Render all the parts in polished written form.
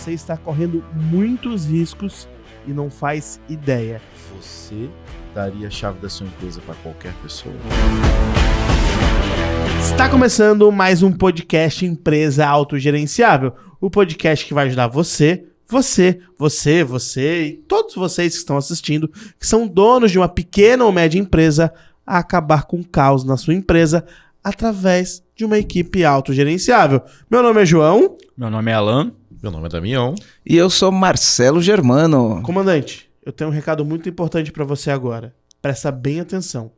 Você está correndo muitos riscos e não faz ideia. Você daria a chave da sua empresa para qualquer pessoa? Está começando mais um podcast Empresa Autogerenciável. O podcast que vai ajudar você e todos vocês que estão assistindo, que são donos de uma pequena ou média empresa, a acabar com o caos na sua empresa através de uma equipe autogerenciável. Meu nome é João. Meu nome é Alan. Meu nome é Damião. E eu sou Marcelo Germano. Comandante, eu tenho um recado muito importante para você agora. Presta bem atenção.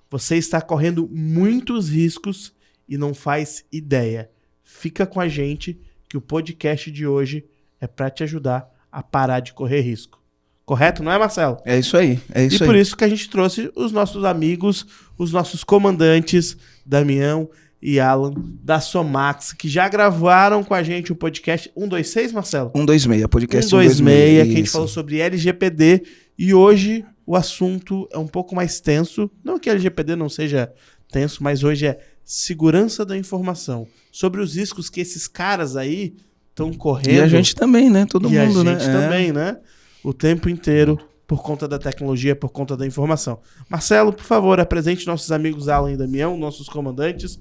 Você está correndo muitos riscos e não faz ideia. Fica com a gente que o podcast de hoje é para te ajudar a parar de correr risco. Correto, não é, Marcelo? É isso aí, E por isso que a gente trouxe os nossos amigos, os nossos comandantes, Damião e Alan, da Somax, que já gravaram com a gente o podcast 126, Marcelo? 126, podcast 126, que a gente falou sobre LGPD, e hoje o assunto é um pouco mais tenso. Não que LGPD não seja tenso, mas hoje é segurança da informação. Sobre os riscos que esses caras aí estão correndo. E a gente também, né? Todo mundo, né? E a gente também, né? O tempo inteiro, por conta da tecnologia, por conta da informação. Marcelo, por favor, apresente nossos amigos Alan e Damião, nossos comandantes.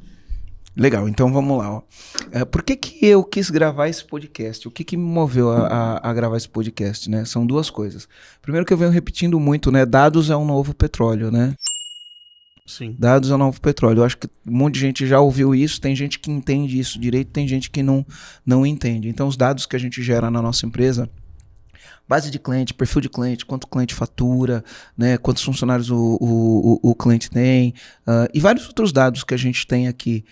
Legal, então vamos lá. Ó. Por que eu quis gravar esse podcast? O que me moveu a gravar esse podcast, né? São duas coisas. Primeiro que eu venho repetindo muito, né? Dados é um novo petróleo, né? Sim. Dados é um novo petróleo. Eu acho que um monte de gente já ouviu isso, tem gente que entende isso direito, tem gente que não entende. Então os dados que a gente gera na nossa empresa, base de cliente, perfil de cliente, quanto o cliente fatura, né, quantos funcionários o cliente tem, e vários outros dados que a gente tem aqui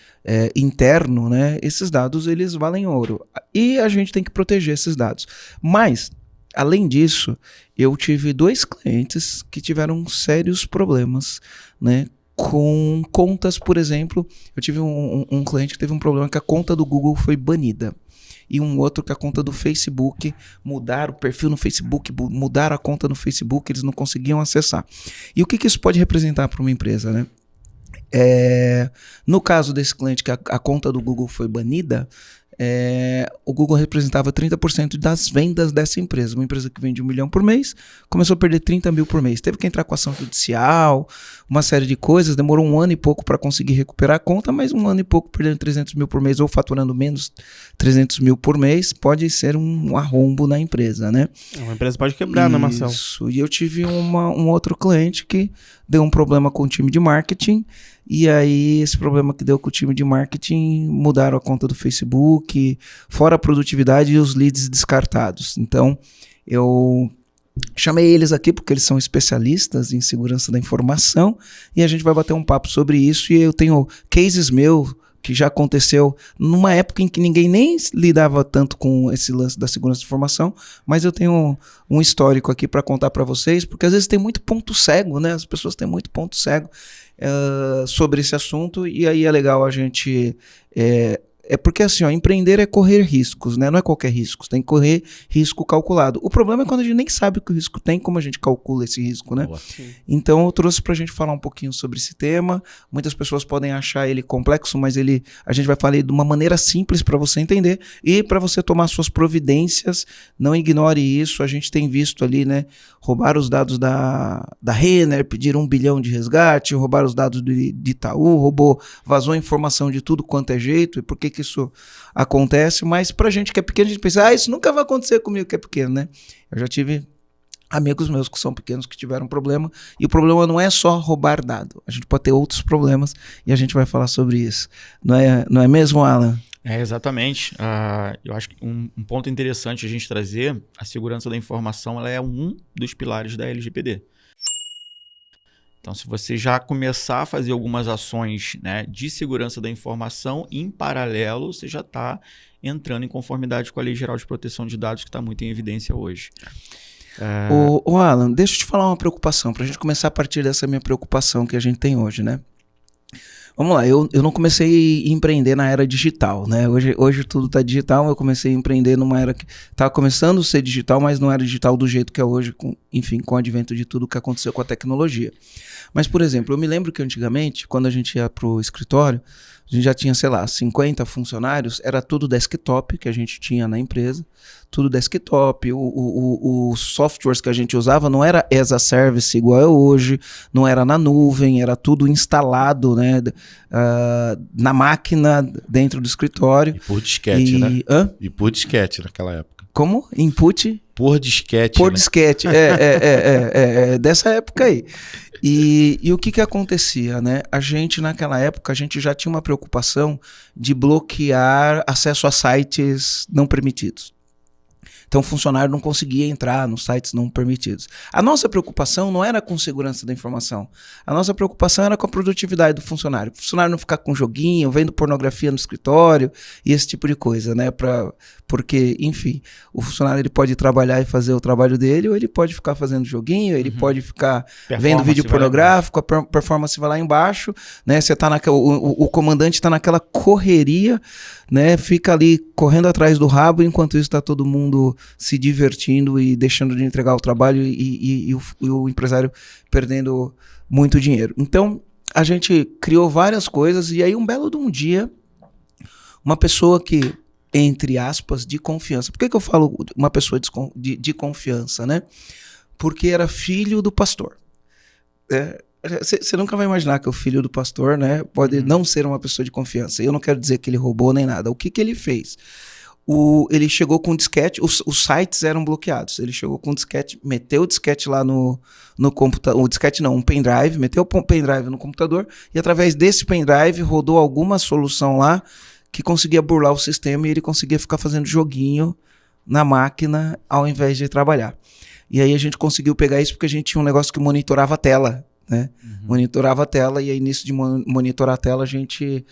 interno, né, esses dados eles valem ouro. E a gente tem que proteger esses dados. Mas, além disso, eu tive 2 clientes que tiveram sérios problemas, né, com contas, por exemplo. Eu tive um cliente que teve um problema que a conta do Google foi banida. E um outro que a conta do Facebook, mudaram o perfil no Facebook, mudaram a conta no Facebook, eles não conseguiam acessar. E o que isso pode representar para uma empresa, né? No caso desse cliente que a conta do Google foi banida, o Google representava 30% das vendas dessa empresa. Uma empresa que vende 1 milhão por mês, começou a perder 30 mil por mês. Teve que entrar com ação judicial, uma série de coisas. Demorou 1 ano e pouco para conseguir recuperar a conta, mas 1 ano e pouco perdendo 300 mil por mês ou faturando menos 300 mil por mês pode ser um arrombo na empresa, né? Uma empresa pode quebrar, né, Marcelo? Isso. E eu tive um outro cliente que deu um problema com o time de marketing. E aí, esse problema que deu com o time de marketing, mudaram a conta do Facebook, fora a produtividade e os leads descartados. Então, eu chamei eles aqui porque eles são especialistas em segurança da informação e a gente vai bater um papo sobre isso. E eu tenho cases meus que já aconteceu numa época em que ninguém nem lidava tanto com esse lance da segurança da informação, mas eu tenho um histórico aqui para contar para vocês, porque às vezes tem muito ponto cego, né? As pessoas têm muito ponto cego sobre esse assunto, e aí é legal a gente... porque assim, ó, empreender é correr riscos, né? Não é qualquer risco, tem que correr risco calculado. O problema é quando a gente nem sabe o que o risco tem, como a gente calcula esse risco, né? Então eu trouxe pra gente falar um pouquinho sobre esse tema. Muitas pessoas podem achar ele complexo, mas a gente vai falar de uma maneira simples para você entender e para você tomar suas providências. Não ignore isso, a gente tem visto ali, né? Roubaram os dados da Renner, pediram 1 bilhão de resgate, roubaram os dados de Itaú, vazou informação de tudo quanto é jeito. E por que isso acontece? Mas pra gente que é pequeno, a gente pensa, isso nunca vai acontecer comigo que é pequeno, né? Eu já tive amigos meus que são pequenos que tiveram problema, e o problema não é só roubar dado, a gente pode ter outros problemas e a gente vai falar sobre isso. Não é mesmo, Alan? Exatamente. Eu acho que um ponto interessante a gente trazer, a segurança da informação, ela é um dos pilares da LGPD. Então, se você já começar a fazer algumas ações, né, de segurança da informação, em paralelo, você já está entrando em conformidade com a Lei Geral de Proteção de Dados, que está muito em evidência hoje. Ô Alan, deixa eu te falar uma preocupação, para a gente começar a partir dessa minha preocupação que a gente tem hoje, né? Vamos lá, eu não comecei a empreender na era digital, né? Hoje tudo está digital, eu comecei a empreender numa era que estava começando a ser digital, mas não era digital do jeito que é hoje, com o advento de tudo que aconteceu com a tecnologia. Mas, por exemplo, eu me lembro que antigamente, quando a gente ia para o escritório, a gente já tinha, sei lá, 50 funcionários, era tudo desktop que a gente tinha na empresa, tudo desktop, os softwares que a gente usava não era as a service igual é hoje, não era na nuvem, era tudo instalado, né, na máquina, dentro do escritório. E por disquete, né? Hã? E por disquete naquela época. Como? Input? Por disquete, Por né? disquete, dessa época aí. E o que acontecia, né? A gente, naquela época, a gente já tinha uma preocupação de bloquear acesso a sites não permitidos. Então, o funcionário não conseguia entrar nos sites não permitidos. A nossa preocupação não era com segurança da informação. A nossa preocupação era com a produtividade do funcionário. O funcionário não ficar com joguinho, vendo pornografia no escritório e esse tipo de coisa, né? Porque, enfim, o funcionário ele pode trabalhar e fazer o trabalho dele, ou ele pode ficar fazendo joguinho, ele pode ficar vendo vídeo pornográfico, a performance vai lá embaixo, né? Você tá o comandante está naquela correria, né? Fica ali correndo atrás do rabo, enquanto isso está todo mundo se divertindo e deixando de entregar o trabalho e o empresário perdendo muito dinheiro. Então, a gente criou várias coisas e aí um belo de um dia, uma pessoa que, entre aspas, de confiança. Por que eu falo uma pessoa de confiança, né? Porque era filho do pastor. Você nunca vai imaginar que o filho do pastor, né, pode não ser uma pessoa de confiança. Eu não quero dizer que ele roubou nem nada. O que ele fez? Ele chegou com um disquete, os sites eram bloqueados. Ele chegou com um disquete, meteu o disquete lá no computador, o disquete não, um pendrive, meteu o pendrive no computador e através desse pendrive rodou alguma solução lá que conseguia burlar o sistema e ele conseguia ficar fazendo joguinho na máquina ao invés de trabalhar. E aí a gente conseguiu pegar isso porque a gente tinha um negócio que monitorava a tela, né? Monitorava a tela e aí nisso de monitorar a tela a gente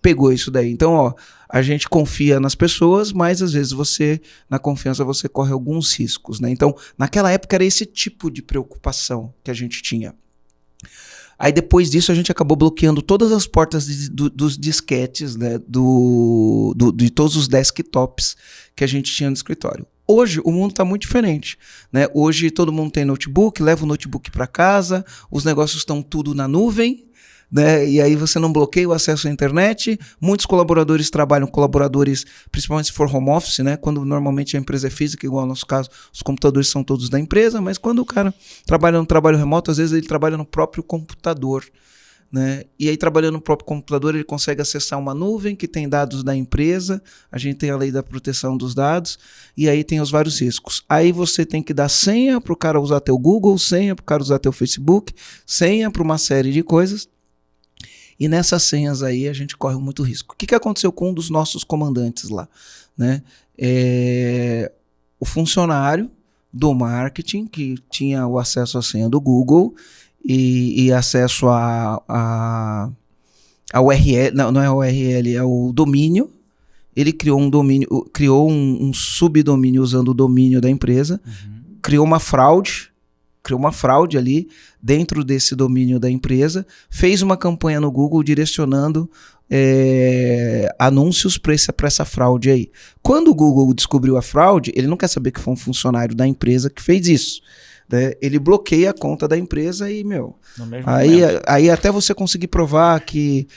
pegou isso daí. Então, ó, a gente confia nas pessoas, mas às vezes na confiança você corre alguns riscos, né? Então, naquela época era esse tipo de preocupação que a gente tinha. Aí depois disso a gente acabou bloqueando todas as portas dos disquetes, né, de todos os desktops que a gente tinha no escritório. Hoje o mundo está muito diferente, né? Hoje todo mundo tem notebook, leva o notebook para casa, os negócios estão tudo na nuvem, né? E aí você não bloqueia o acesso à internet. Muitos colaboradores trabalham, principalmente se for home office, né? Quando normalmente a empresa é física, igual no nosso caso, os computadores são todos da empresa, mas quando o cara trabalha no trabalho remoto, às vezes ele trabalha no próprio computador, né? E aí trabalhando no próprio computador ele consegue acessar uma nuvem que tem dados da empresa, a gente tem a lei da proteção dos dados e aí tem os vários riscos. Aí você tem que dar senha para o cara usar teu Google, senha para o cara usar teu Facebook, senha para uma série de coisas. E nessas senhas aí a gente corre muito risco. O que aconteceu com um dos nossos comandantes lá, né? O funcionário do marketing que tinha o acesso à senha do Google e acesso a URL, não é a URL, é o domínio. Ele criou um domínio, criou um subdomínio usando o domínio da empresa, criou uma fraude ali dentro desse domínio da empresa, fez uma campanha no Google direcionando anúncios para essa fraude aí. Quando o Google descobriu a fraude, ele não quer saber que foi um funcionário da empresa que fez isso, né? Ele bloqueia a conta da empresa e, aí até você conseguir provar que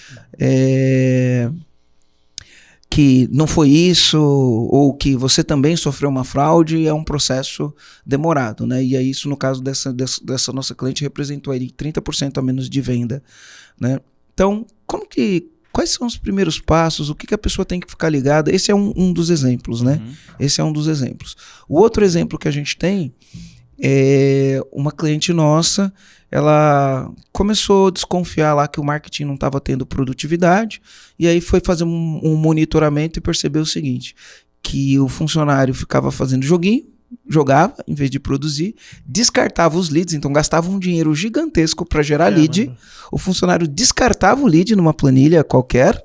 não foi isso, ou que você também sofreu uma fraude, é um processo demorado, né? E aí isso, no caso dessa nossa cliente, representou aí 30% a menos de venda, né? Então, quais são os primeiros passos? O que a pessoa tem que ficar ligada? Esse é um dos exemplos, né? Esse é um dos exemplos. O outro exemplo que a gente tem é uma cliente nossa, ela começou a desconfiar lá que o marketing não estava tendo produtividade e aí foi fazer um monitoramento e percebeu o seguinte, que o funcionário ficava fazendo joguinho, jogava em vez de produzir, descartava os leads, então gastava um dinheiro gigantesco para gerar lead, o funcionário descartava o lead numa planilha qualquer,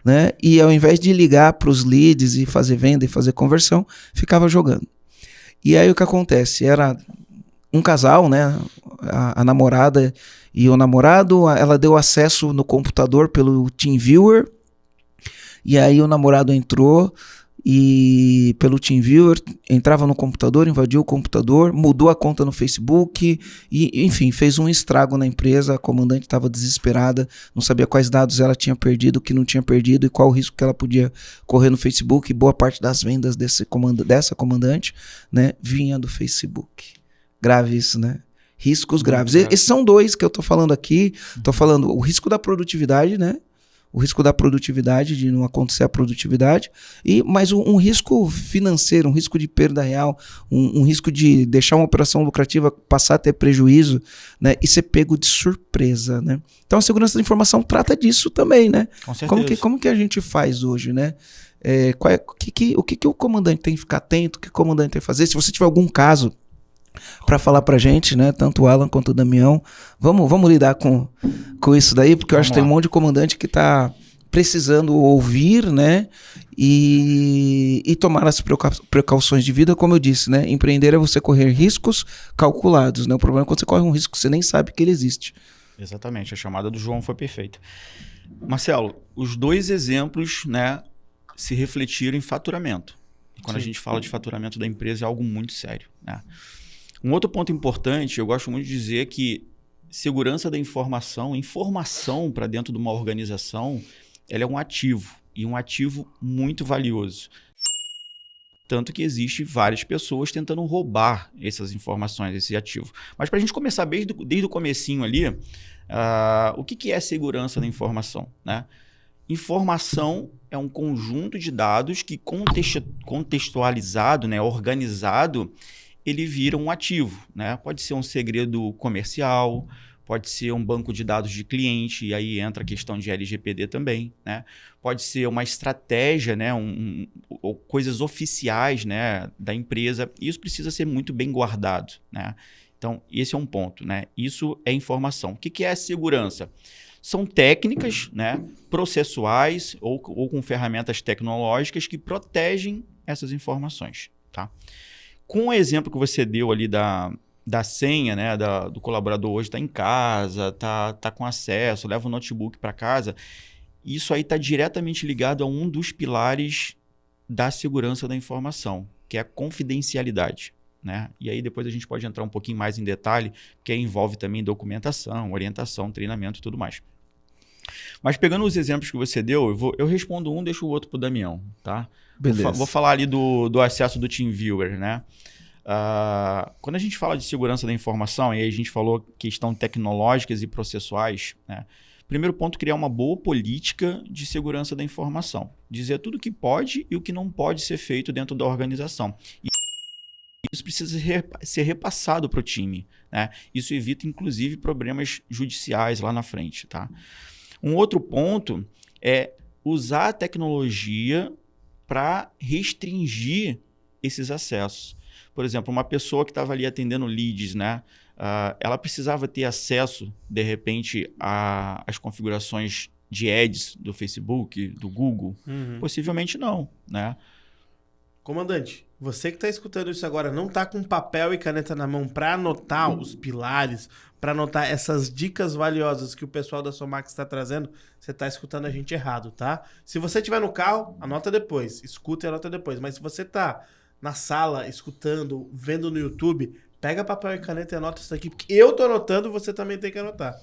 né? E ao invés de ligar para os leads e fazer venda e fazer conversão, ficava jogando. E aí o que acontece? Era um casal, né? A namorada e o namorado, ela deu acesso no computador pelo TeamViewer, e aí o namorado entrou e pelo TeamViewer, entrava no computador, invadiu o computador, mudou a conta no Facebook e, enfim, fez um estrago na empresa. A comandante estava desesperada, não sabia quais dados ela tinha perdido, o que não tinha perdido e qual o risco que ela podia correr no Facebook. E boa parte das vendas dessa comandante, né, vinha do Facebook. Grave isso, né? Riscos graves. Esses são dois que eu tô falando aqui. Tô falando o risco da produtividade, né? O risco da produtividade, de não acontecer a produtividade, mas um risco financeiro, um risco de perda real, um risco de deixar uma operação lucrativa passar a ter prejuízo, né, e ser pego de surpresa, né? Então a segurança da informação trata disso também, né? Com certeza. Como que a gente faz hoje, né? O que o comandante tem que ficar atento, o que o comandante tem que fazer? Se você tiver algum caso para falar pra gente, né? Tanto o Alan quanto o Damião. Vamos lidar com isso daí, porque eu acho que tem um monte de comandante que tá precisando ouvir, né? E tomar as precauções de vida, como eu disse, né? Empreender é você correr riscos calculados, né? O problema é quando você corre um risco que você nem sabe que ele existe. Exatamente, a chamada do João foi perfeita. Marcelo, os dois exemplos, né, se refletiram em faturamento. Quando a gente fala de faturamento da empresa é algo muito sério, né? Um outro ponto importante, eu gosto muito de dizer que segurança da informação para dentro de uma organização, ela é um ativo, e um ativo muito valioso. Tanto que existe várias pessoas tentando roubar essas informações, esse ativo. Mas para a gente começar desde o comecinho ali, o que é segurança da informação, né? Informação é um conjunto de dados que contextualizado, né, organizado, ele vira um ativo, né? Pode ser um segredo comercial, pode ser um banco de dados de cliente, e aí entra a questão de LGPD também, né? Pode ser uma estratégia, né? Ou coisas oficiais, né, da empresa. Isso precisa ser muito bem guardado, né? Então, esse é um ponto, né? Isso é informação. O que é a segurança? São técnicas, né, processuais ou com ferramentas tecnológicas que protegem essas informações, tá? Com o exemplo que você deu ali da senha, né, do colaborador hoje está em casa, tá com acesso, leva o notebook para casa, isso aí está diretamente ligado a um dos pilares da segurança da informação, que é a confidencialidade, né? E aí depois a gente pode entrar um pouquinho mais em detalhe, porque envolve também documentação, orientação, treinamento e tudo mais. Mas pegando os exemplos que você deu, eu respondo um, deixo o outro para o Damião, tá? Beleza. Vou falar ali do acesso do TeamViewer, né? Quando a gente fala de segurança da informação, e aí a gente falou questão tecnológicas e processuais, né? Primeiro ponto, criar uma boa política de segurança da informação. Dizer tudo o que pode e o que não pode ser feito dentro da organização. Isso precisa ser repassado para o time, né? Isso evita, inclusive, problemas judiciais lá na frente, tá? Um outro ponto é usar a tecnologia para restringir esses acessos. Por exemplo, uma pessoa que estava ali atendendo leads, né? Ela precisava ter acesso, de repente, às configurações de ads do Facebook, do Google? Possivelmente não, né? Comandante, você que está escutando isso agora, não está com papel e caneta na mão para anotar os pilares, para anotar essas dicas valiosas que o pessoal da Somax está trazendo, você está escutando a gente errado, tá? Se você estiver no carro, anota depois, escuta e anota depois. Mas se você está na sala, escutando, vendo no YouTube, pega papel e caneta e anota isso daqui, porque eu tô anotando, você também tem que anotar.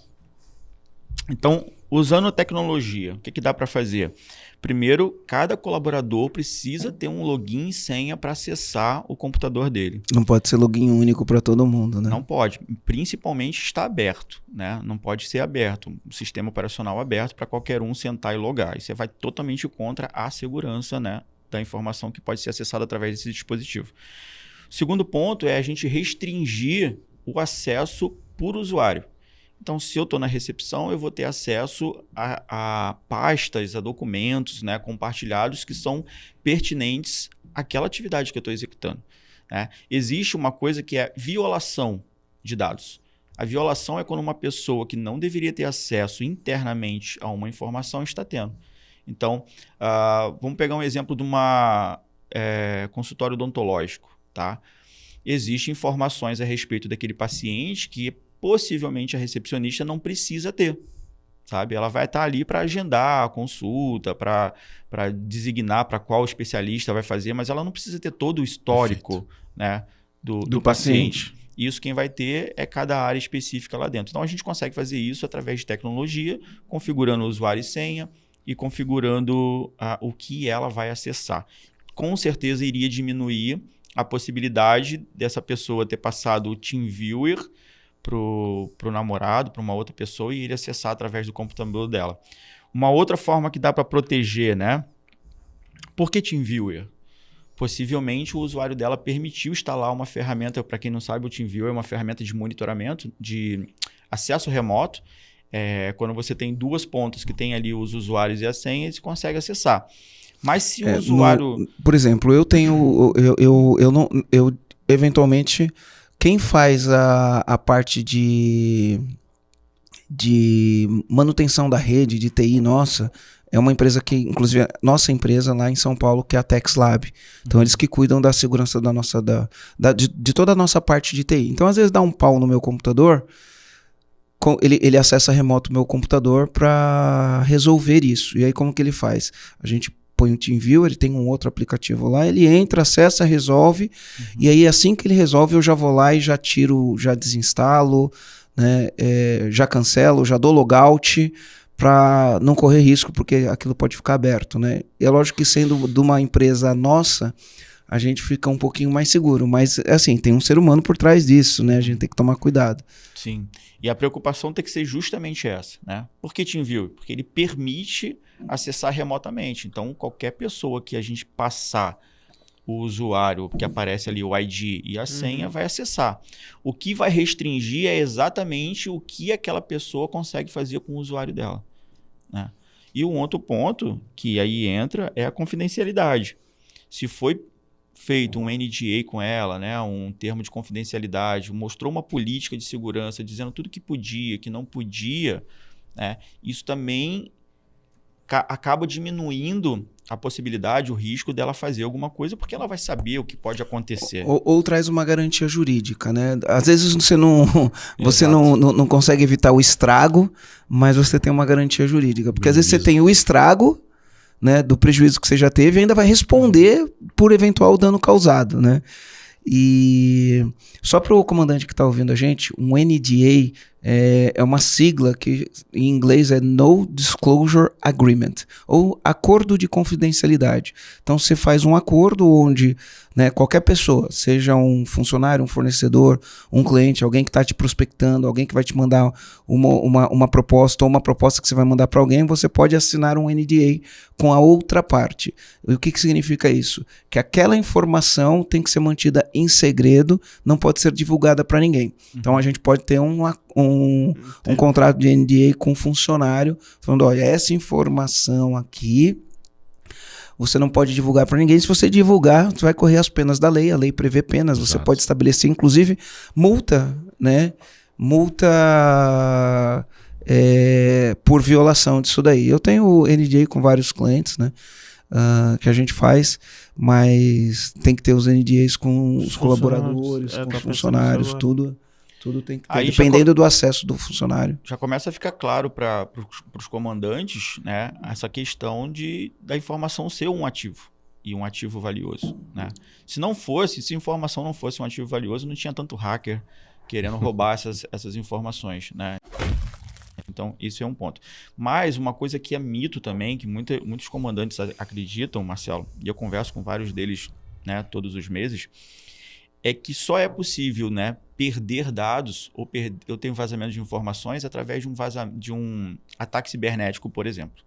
Então, usando tecnologia, o que dá para fazer? Primeiro, cada colaborador precisa ter um login e senha para acessar o computador dele. Não pode ser login único para todo mundo, né? Não pode. Principalmente está aberto, né? Não pode ser aberto. Um sistema operacional aberto para qualquer um sentar e logar. Isso vai totalmente contra a segurança, né, da informação que pode ser acessada através desse dispositivo. O segundo ponto é a gente restringir o acesso por usuário. Então, se eu estou na recepção, eu vou ter acesso a pastas, a documentos, né, compartilhados que são pertinentes àquela atividade que eu estou executando, né? Existe uma coisa que é violação de dados. A violação é quando uma pessoa que não deveria ter acesso internamente a uma informação está tendo. Então, vamos pegar um exemplo de uma consultório odontológico, tá? Existem informações a respeito daquele paciente que possivelmente a recepcionista não precisa ter. sabe? Ela vai estar ali para agendar a consulta, para designar para qual especialista vai fazer, mas ela não precisa ter todo o histórico, né, do paciente. Isso quem vai ter é cada área específica lá dentro. Então a gente consegue fazer isso através de tecnologia, configurando o usuário e senha e configurando o que ela vai acessar. Com certeza iria diminuir a possibilidade dessa pessoa ter passado o TeamViewer pro namorado, para uma outra pessoa e ele acessar através do computador dela. Uma outra forma que dá para proteger, né? Por que TeamViewer? Possivelmente o usuário dela permitiu instalar uma ferramenta, para quem não sabe, o TeamViewer é uma ferramenta de monitoramento, de acesso remoto. Quando você tem duas pontas que tem ali os usuários e a senha, você consegue acessar. Mas se o usuário... por exemplo, eu tenho... Eu eventualmente, quem faz a parte de manutenção da rede, de TI nossa, é uma empresa que, inclusive, nossa empresa lá em São Paulo, que é a TexLab. Então, eles que cuidam da segurança da nossa, de toda a nossa parte de TI. Então, às vezes, dá um pau no meu computador, ele acessa remoto o meu computador para resolver isso. E aí, como que ele faz? A gente põe o TeamViewer, ele tem um outro aplicativo lá, ele entra, acessa, resolve, e aí, assim que ele resolve, eu já vou lá e já tiro, já desinstalo, né, já cancelo, já dou logout, para não correr risco, porque aquilo pode ficar aberto, né? E é lógico que sendo de uma empresa nossa, a gente fica um pouquinho mais seguro, mas assim, tem um ser humano por trás disso, né? A gente tem que tomar cuidado. Sim, e a preocupação tem que ser justamente essa, né? Por que TeamViewer? Porque ele permite acessar remotamente, então qualquer pessoa que a gente passar o usuário que aparece ali, o ID e a senha, vai acessar. O que vai restringir é exatamente o que aquela pessoa consegue fazer com o usuário dela, né? E um outro ponto que aí entra é a confidencialidade. Se foi feito um NDA com ela, né, um termo de confidencialidade, mostrou uma política de segurança dizendo tudo que podia, que não podia, né, isso também acaba diminuindo a possibilidade, o risco dela fazer alguma coisa, porque ela vai saber o que pode acontecer. Ou traz uma garantia jurídica, né? Às vezes você não consegue evitar o estrago, mas você tem uma garantia jurídica. Porque às vezes você tem o estrago, né, do prejuízo que você já teve e ainda vai responder por eventual dano causado, né? E só para o comandante que está ouvindo a gente, um NDA é uma sigla que em inglês é No Disclosure Agreement, ou acordo de confidencialidade. Então você faz um acordo onde, né, qualquer pessoa, seja um funcionário, um fornecedor, um cliente, alguém que está te prospectando, alguém que vai te mandar uma proposta ou uma proposta que você vai mandar para alguém, você pode assinar um NDA com a outra parte. E o que significa isso? Que aquela informação tem que ser mantida em segredo, não pode ser divulgada para ninguém. Então a gente pode ter um contrato de NDA com um funcionário falando, olha, essa informação aqui você não pode divulgar para ninguém. Se você divulgar, você vai correr as penas da lei. A lei prevê penas. Exato. Você pode estabelecer, inclusive, multa, né? Multa por violação disso daí. Eu tenho NDA com vários clientes, né? Que a gente faz, mas tem que ter os NDAs com os colaboradores, com os funcionários, tudo tem que ter, aí dependendo do acesso do funcionário. Já começa a ficar claro para os comandantes, né, essa questão da informação ser um ativo e um ativo valioso, né? Se a informação não fosse um ativo valioso, não tinha tanto hacker querendo roubar essas informações, né? Então, isso é um ponto. Mas uma coisa que é mito também, que muitos comandantes acreditam, Marcelo, e eu converso com vários deles, né, todos os meses, é que só é possível, né, perder dados ou eu tenho vazamento de informações através de um ataque cibernético, por exemplo.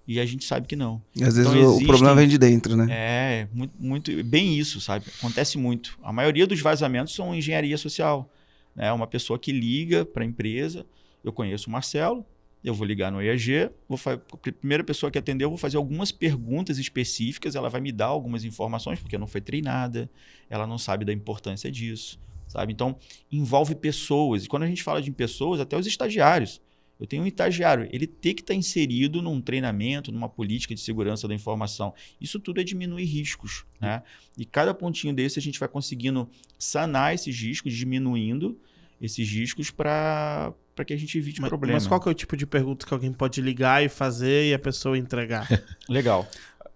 E a gente sabe que não. E às vezes o problema vem de dentro, né? Muito bem isso, sabe? Acontece muito. A maioria dos vazamentos são engenharia social, né? Uma pessoa que liga para a empresa, eu conheço o Marcelo, eu vou ligar no EAG, a primeira pessoa que atendeu, eu vou fazer algumas perguntas específicas, ela vai me dar algumas informações, porque não foi treinada, ela não sabe da importância disso, sabe? Então, envolve pessoas. E quando a gente fala de pessoas, até os estagiários. Eu tenho um estagiário, ele tem que estar inserido num treinamento, numa política de segurança da informação. Isso tudo é diminuir riscos, né? E cada pontinho desse a gente vai conseguindo sanar esses riscos, diminuindo esses riscos para que a gente evite problema. Mas qual que é o tipo de pergunta que alguém pode ligar e fazer e a pessoa entregar? Legal.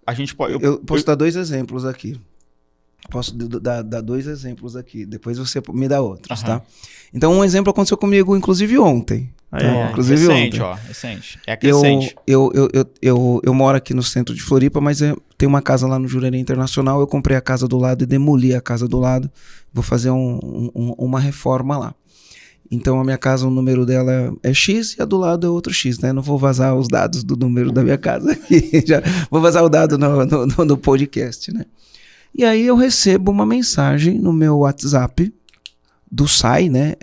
A gente pode... Eu posso dar 2 exemplos aqui. Posso dar 2 exemplos aqui. Depois você me dá outros, tá? Então, um exemplo aconteceu comigo, inclusive, ontem. Inclusive recente, ontem. Recente. É recente. Eu moro aqui no centro de Floripa, mas tem uma casa lá no Jurerê Internacional. Eu comprei a casa do lado e demoli a casa do lado. Vou fazer uma reforma lá. Então, a minha casa, o número dela é X e a do lado é outro X, né? Não vou vazar os dados do número da minha casa aqui. Já vou vazar o dado no podcast, né? E aí eu recebo uma mensagem no meu WhatsApp do SAI, né?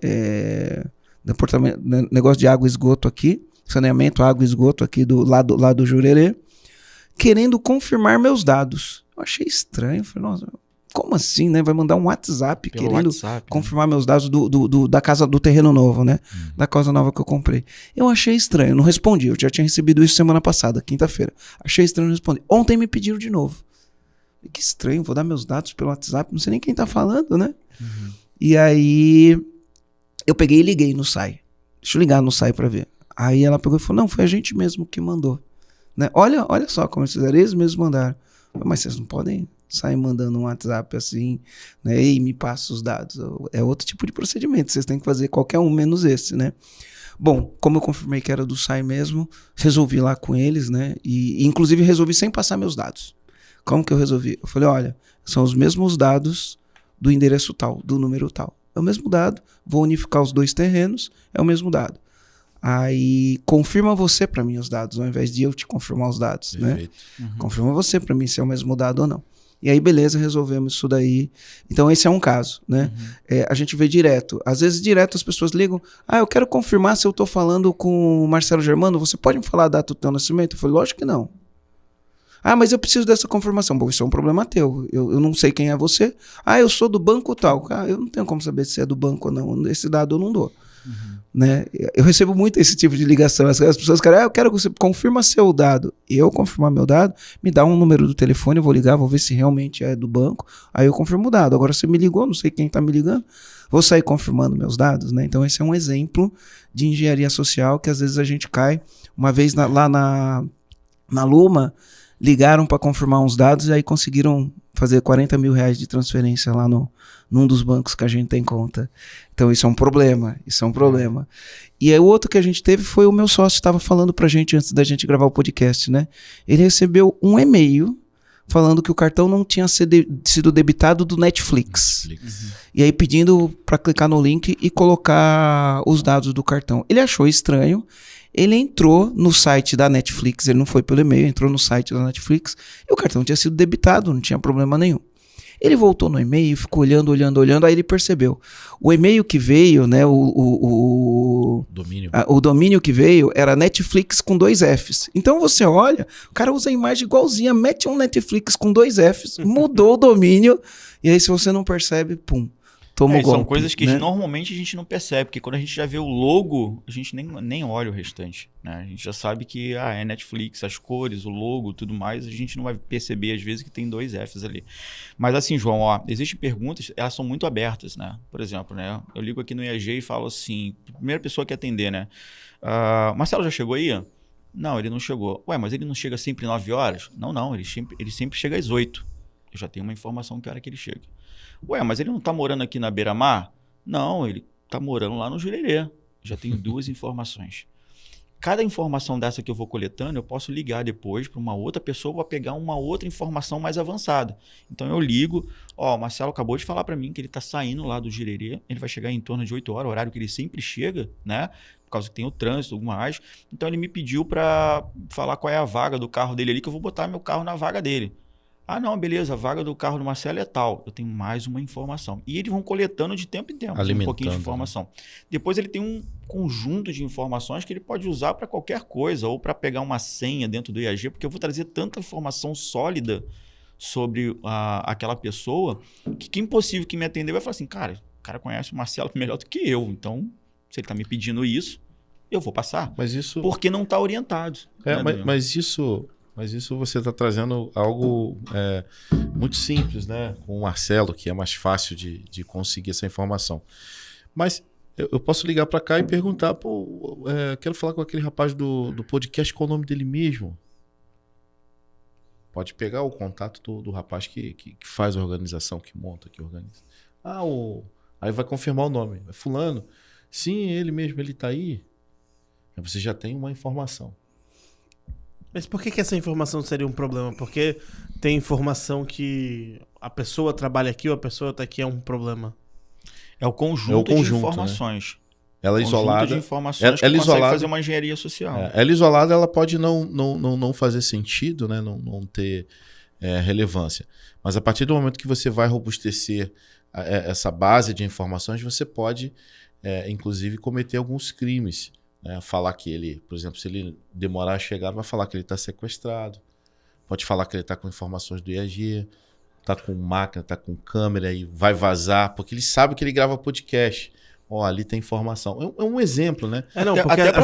Departamento, negócio de água e esgoto aqui, saneamento, água e esgoto aqui lá do Jurerê, querendo confirmar meus dados. Eu achei estranho, falei, nossa, como assim, né? Vai mandar um WhatsApp Pelo querendo WhatsApp, confirmar meus dados da casa do terreno novo, né? Da casa nova que eu comprei. Eu achei estranho, não respondi. Eu já tinha recebido isso semana passada, quinta-feira. Achei estranho, não respondi. Ontem me pediram de novo. Que estranho, vou dar meus dados pelo WhatsApp, não sei nem quem tá falando, né? E aí eu peguei e liguei no SAI. Deixa eu ligar no SAI pra ver. Aí ela pegou e falou, não, foi a gente mesmo que mandou. Né? Olha só como eles fizeram, eles mesmos mandaram. Mas vocês não podem sair mandando um WhatsApp assim, né? E me passa os dados. É outro tipo de procedimento, vocês têm que fazer qualquer um menos esse, né? Bom, como eu confirmei que era do SAI mesmo, resolvi lá com eles, né? E inclusive resolvi sem passar meus dados. Como que eu resolvi? Eu falei, olha, são os mesmos dados do endereço tal, do número tal. É o mesmo dado, vou unificar os 2 terrenos, é o mesmo dado. Aí confirma você para mim os dados, ao invés de eu te confirmar os dados, Perfeito. né? Confirma você para mim se é o mesmo dado ou não. E aí, beleza, resolvemos isso daí. Então, esse é um caso, né? A gente vê direto. Às vezes, direto as pessoas ligam, eu quero confirmar se eu tô falando com o Marcelo Germano, você pode me falar a data do teu nascimento? Eu falei, lógico que não. Mas eu preciso dessa confirmação. Bom, isso é um problema teu. Eu não sei quem é você. Eu sou do banco tal. Eu não tenho como saber se é do banco ou não. Esse dado eu não dou. Né? Eu recebo muito esse tipo de ligação. As pessoas querem, eu quero que você confirma seu dado. Eu confirmar meu dado, me dá um número do telefone, eu vou ligar, vou ver se realmente é do banco. Aí eu confirmo o dado. Agora você me ligou, não sei quem está me ligando. Vou sair confirmando meus dados. Né? Então esse é um exemplo de engenharia social que às vezes a gente cai. Uma vez lá na Luma, ligaram para confirmar uns dados e aí conseguiram fazer 40 mil reais de transferência lá num dos bancos que a gente tem conta. Então isso é um problema, E aí o outro que a gente teve foi o meu sócio estava falando pra gente antes da gente gravar o podcast, né? Ele recebeu um e-mail falando que o cartão não tinha sido debitado do Netflix. E aí pedindo para clicar no link e colocar os dados do cartão. Ele achou estranho. Ele entrou no site da Netflix, ele não foi pelo e-mail, entrou no site da Netflix e o cartão tinha sido debitado, não tinha problema nenhum. Ele voltou no e-mail, ficou olhando, aí ele percebeu. O e-mail que veio, né, o domínio que veio era Netflix com 2 Fs. Então você olha, o cara usa a imagem igualzinha, mete um Netflix com 2 Fs, mudou o domínio, e aí se você não percebe, pum. Toma o golpe, são coisas que né? Normalmente a gente não percebe, porque quando a gente já vê o logo, a gente nem olha o restante, né? A gente já sabe que é Netflix, as cores, o logo, tudo mais, a gente não vai perceber às vezes que tem 2 Fs ali. Mas assim, João, existem perguntas, elas são muito abertas, né? Por exemplo, né? Eu ligo aqui no IAG e falo assim, primeira pessoa que atender, né? Marcelo já chegou aí? Não, ele não chegou. Ué, mas ele não chega sempre 9 horas? Não, ele sempre chega às 8. Eu já tenho uma informação que hora que ele chega. Ué, mas ele não tá morando aqui na beira-mar? Não, ele tá morando lá no Jurerê. Já tenho 2 informações. Cada informação dessa que eu vou coletando, eu posso ligar depois para uma outra pessoa para pegar uma outra informação mais avançada. Então eu ligo, o Marcelo acabou de falar para mim que ele tá saindo lá do Jurerê, ele vai chegar em torno de 8 horas, horário que ele sempre chega, né? Por causa que tem o trânsito, alguma mais. Então ele me pediu para falar qual é a vaga do carro dele ali, que eu vou botar meu carro na vaga dele. Não, beleza, a vaga do carro do Marcelo é tal. Eu tenho mais uma informação. E eles vão coletando de tempo em tempo um pouquinho de informação. Né? Depois ele tem um conjunto de informações que ele pode usar para qualquer coisa, ou para pegar uma senha dentro do IAG, porque eu vou trazer tanta informação sólida sobre aquela pessoa, que quem possível que me atender vai falar assim, cara, o cara conhece o Marcelo melhor do que eu, então se ele está me pedindo isso, eu vou passar. Mas isso... Porque não está orientado. Né, mas isso você está trazendo algo muito simples, né? Com o Marcelo, que é mais fácil de conseguir essa informação. Mas Eu posso ligar para cá e perguntar, pô, quero falar com aquele rapaz do podcast, qual é o nome dele mesmo? Pode pegar o contato do rapaz que faz a organização, que monta, que organiza. Aí vai confirmar o nome. É fulano. Sim, ele mesmo, ele tá aí. Aí você já tem uma informação. Mas por que essa informação seria um problema? Porque tem informação que a pessoa trabalha aqui ou a pessoa tá aqui é um problema. É o conjunto de informações. Né? Ela isolada. De informações que consegue fazer uma engenharia social. Ela isolada, ela pode não fazer sentido, né? Não ter relevância. Mas a partir do momento que você vai robustecer essa base de informações, você pode, inclusive, cometer alguns crimes. Né? Falar que ele, por exemplo, se ele demorar a chegar, vai falar que ele está sequestrado. Pode falar que ele está com informações do IAG, está com máquina, está com câmera e vai vazar, porque ele sabe que ele grava podcast. Ali tem informação. É um exemplo, né? Porque a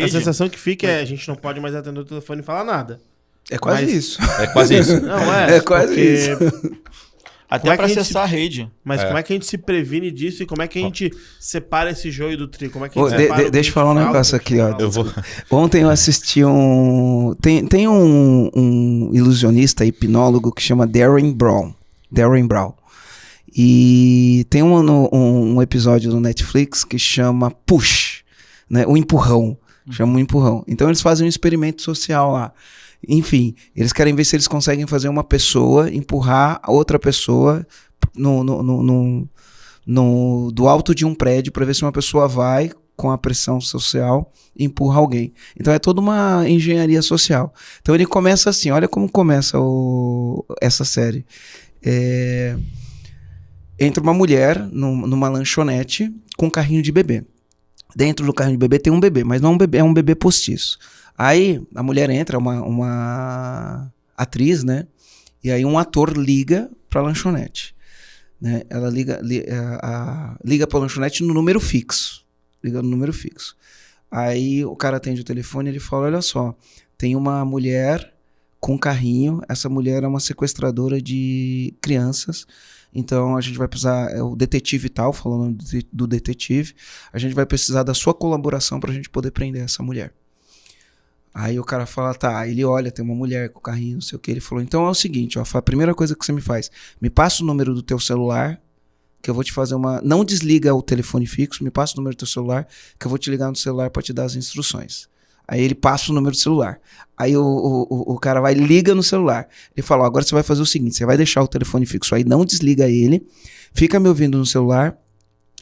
sensação que fica é a gente não pode mais atender o telefone e falar nada. É quase isso. É quase isso. Não, é quase isso. Até para acessar a rede. Mas como é que a gente se previne disso e como é que a gente separa esse joio do trigo? Como é que a gente separa deixa eu falar um negócio aqui, ó. Eu Ontem eu assisti Tem um ilusionista, hipnólogo que chama Darren Brown. E tem um episódio no Netflix que chama Push, né? O empurrão. Chama o empurrão. Então eles fazem um experimento social lá. Enfim, eles querem ver se eles conseguem fazer uma pessoa empurrar a outra pessoa do alto de um prédio para ver se uma pessoa vai com a pressão social e empurra alguém. Então é toda uma engenharia social. Então ele começa assim, olha como começa essa série. Entra uma mulher numa lanchonete com um carrinho de bebê. Dentro do carrinho de bebê tem um bebê, mas não é um bebê, é um bebê postiço. Aí a mulher entra, uma atriz, né? E aí um ator liga pra lanchonete. Né? Ela liga pra lanchonete no número fixo. Liga no número fixo. Aí o cara atende o telefone e ele fala, olha só, tem uma mulher com um carrinho, essa mulher é uma sequestradora de crianças, então a gente vai precisar, o detetive tal, falando do detetive, a gente vai precisar da sua colaboração pra gente poder prender essa mulher. Aí o cara fala, tá, ele olha, tem uma mulher com o carrinho, não sei o que, ele falou, então é o seguinte, ó, a primeira coisa que você me faz, me passa o número do teu celular, que eu vou te fazer não desliga o telefone fixo, me passa o número do teu celular, que eu vou te ligar no celular pra te dar as instruções. Aí ele passa o número do celular. Aí o cara vai, liga no celular. Ele fala, ó, agora você vai fazer o seguinte, você vai deixar o telefone fixo aí, não desliga ele, fica me ouvindo no celular,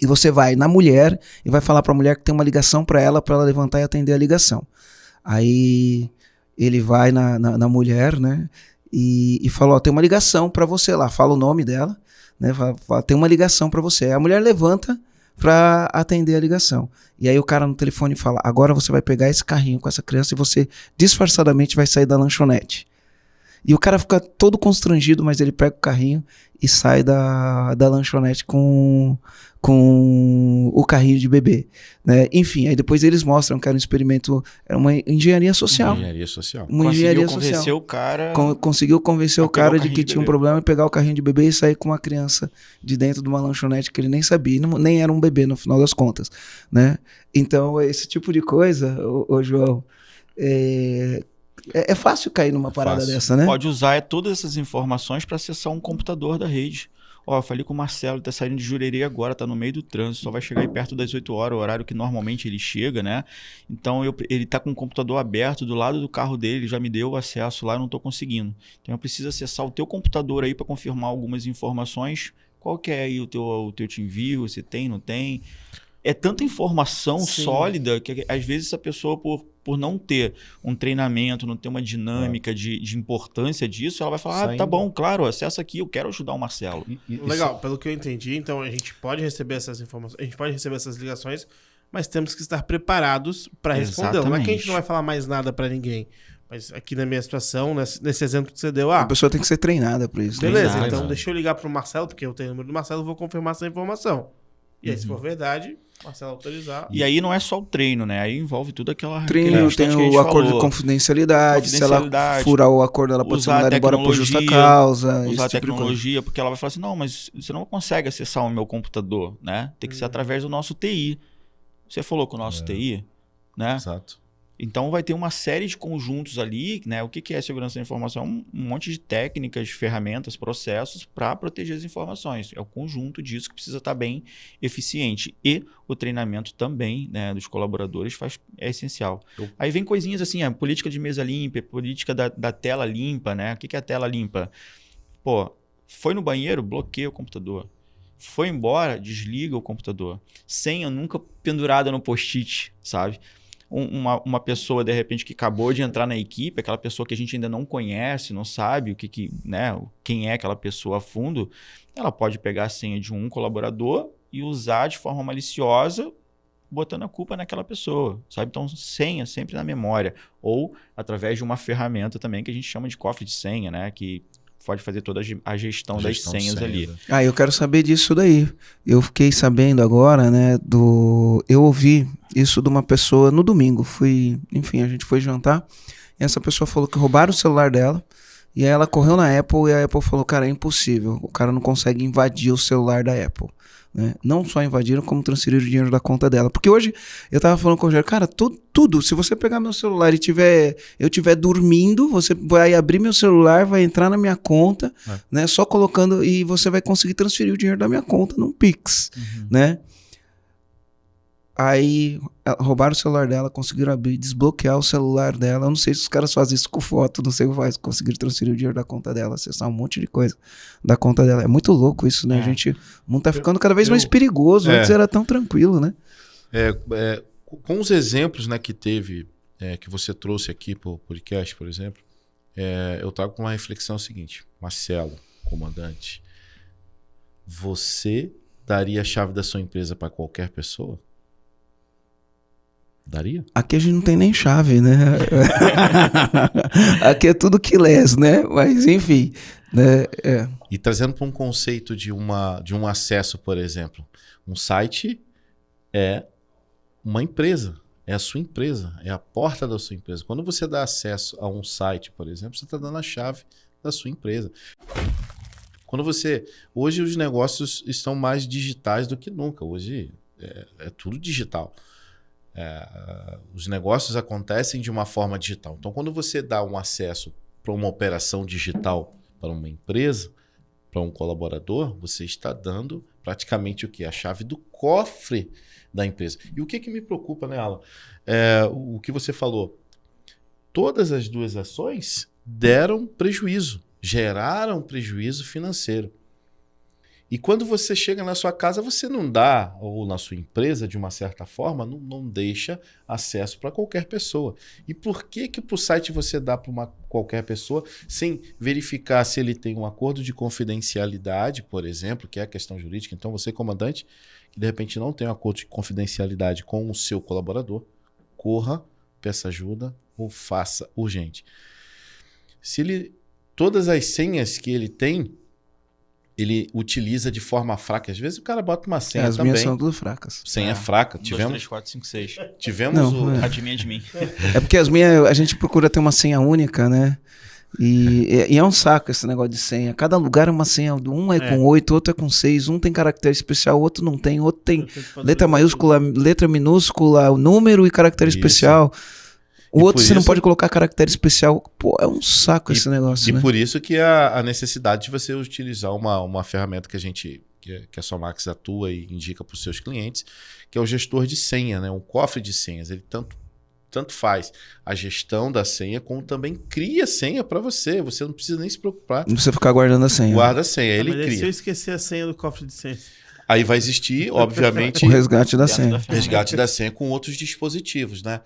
e você vai na mulher e vai falar pra mulher que tem uma ligação pra ela levantar e atender a ligação. Aí ele vai na mulher, né, e fala, ó, tem uma ligação pra você lá, fala o nome dela, né, fala, tem uma ligação pra você. Aí a mulher levanta pra atender a ligação. E aí o cara no telefone fala, agora você vai pegar esse carrinho com essa criança e você disfarçadamente vai sair da lanchonete. E o cara fica todo constrangido, mas ele pega o carrinho e sai da lanchonete com o carrinho de bebê. Né? Enfim, aí depois eles mostram que era um experimento, era uma engenharia social. Conseguiu convencer o cara de que tinha um problema e pegar o carrinho de bebê e sair com uma criança de dentro de uma lanchonete que ele nem sabia, nem era um bebê no final das contas. Né? Então, esse tipo de coisa, ô João, é fácil cair numa parada dessa, né? Pode usar todas essas informações para acessar um computador da rede. Ó, eu falei com o Marcelo, tá saindo de Jurerê agora, tá no meio do trânsito, só vai chegar aí perto das 8 horas, o horário que normalmente ele chega, né? Então ele tá com o computador aberto do lado do carro dele, ele já me deu o acesso lá, eu não tô conseguindo. Então eu preciso acessar o teu computador aí para confirmar algumas informações. Qual que é aí o teu TeamViewer, se tem, não tem? É tanta informação sólida que às vezes essa pessoa, por não ter um treinamento, não ter uma dinâmica de importância disso, ela vai falar, tá bom, claro, acessa aqui, eu quero ajudar o Marcelo. Legal, pelo que eu entendi, então a gente pode receber essas informações, a gente pode receber essas ligações, mas temos que estar preparados para responder. Não é que a gente não vai falar mais nada para ninguém. Mas aqui na minha situação, nesse exemplo que você deu... a pessoa tem que ser treinada para isso. Beleza, então deixa eu ligar pro Marcelo, porque eu tenho o número do Marcelo, vou confirmar essa informação. E aí, se for verdade... Marcelo autorizar. E aí não é só o treino, né? Aí envolve tudo aquele Treino, restante tem que a gente o acordo falou. de confidencialidade, se ela furar o acordo, ela pode ser Usar a mandada embora por justa tecnologia, causa, esse usar a tipo de coisa. tecnologia, porque ela vai falar assim, não, mas você não consegue acessar o meu computador, né? Tem que ser através do nosso TI. Você falou com o nosso TI, né? Exato. Então vai ter uma série de conjuntos ali, né? O que é segurança da informação? Um monte de técnicas, ferramentas, processos para proteger as informações. É o conjunto disso que precisa estar bem eficiente. E o treinamento também, né, dos colaboradores é essencial. Aí vem coisinhas assim, a política de mesa limpa, política da tela limpa, né? O que é a tela limpa? Pô, foi no banheiro, bloqueia o computador. Foi embora, desliga o computador. Senha nunca pendurada no post-it, sabe? Uma pessoa, de repente, que acabou de entrar na equipe, aquela pessoa que a gente ainda não conhece, não sabe né, quem é aquela pessoa a fundo, ela pode pegar a senha de um colaborador e usar de forma maliciosa, botando a culpa naquela pessoa, sabe? Então, senha sempre na memória. Ou através de uma ferramenta também que a gente chama de cofre de senha, né? Que pode fazer toda a gestão das senhas ali. Ah, eu quero saber disso daí. Eu fiquei sabendo agora, né, eu ouvi isso de uma pessoa no domingo. Enfim, a gente foi jantar e essa pessoa falou que roubaram o celular dela e aí ela correu na Apple e a Apple falou, cara, é impossível. O cara não consegue invadir o celular da Apple. Né? Não só invadiram, como transferiram o dinheiro da conta dela. Porque hoje, eu tava falando com o Rogério, cara, tudo, se você pegar meu celular e eu estiver dormindo, você vai abrir meu celular, vai entrar na minha conta, né? Só colocando, e você vai conseguir transferir o dinheiro da minha conta num Pix, né? Aí roubaram o celular dela, conseguiram abrir, desbloquear o celular dela. Eu não sei se os caras fazem isso com foto, não sei o que faz. Conseguiram transferir o dinheiro da conta dela, acessar um monte de coisa da conta dela. É muito louco isso, né? O mundo tá ficando cada vez mais perigoso. Antes era tão tranquilo, né? Com os exemplos, né, que teve, que você trouxe aqui para o podcast, por exemplo, eu trago com uma reflexão seguinte. Marcelo, comandante, você daria a chave da sua empresa para qualquer pessoa? Daria? Aqui a gente não tem nem chave, né? Aqui é tudo keyless, né? Mas enfim, né? E trazendo para um conceito de um acesso, por exemplo, um site é uma empresa, é a sua empresa, é a porta da sua empresa. Quando você dá acesso a um site, por exemplo, você está dando a chave da sua empresa. Hoje os negócios estão mais digitais do que nunca. Hoje é tudo digital. Os negócios acontecem de uma forma digital. Então, quando você dá um acesso para uma operação digital para uma empresa, para um colaborador, você está dando praticamente o quê? A chave do cofre da empresa. E o que me preocupa, né, Alan? O que você falou. Todas as duas ações deram prejuízo, geraram prejuízo financeiro. E quando você chega na sua casa, você não dá, ou na sua empresa, de uma certa forma, não deixa acesso para qualquer pessoa. E por que para o site você dá para qualquer pessoa sem verificar se ele tem um acordo de confidencialidade, por exemplo, que é a questão jurídica? Então você, comandante, que de repente não tem um acordo de confidencialidade com o seu colaborador, corra, peça ajuda ou faça urgente. Todas as senhas que ele tem, ele utiliza de forma fraca. Às vezes o cara bota uma senha as também. minhas são tudo fracas. Senha fraca. 1, 2, 3, 4, 5, 6. Tivemos Adivinha de mim. É porque as minhas, a gente procura ter uma senha única, né? E é um saco esse negócio de senha. Cada lugar é uma senha. Um é com 8, outro é com 6. Um tem caractere especial, outro não tem. Outro tem letra maiúscula, letra minúscula, número e caractere especial. O outro você não pode colocar caractere especial. Pô, é um saco esse negócio, né? E por isso que a necessidade de você utilizar uma ferramenta que a Somax atua e indica para os seus clientes, que é o gestor de senha, né? Um cofre de senhas. Ele tanto faz a gestão da senha, como também cria senha para você. Você não precisa nem se preocupar. Não precisa ficar guardando a senha. Guarda a senha, ele mas cria. se eu esquecer a senha do cofre de senha? Aí vai existir, obviamente, o resgate da senha. Resgate da senha com outros dispositivos, né?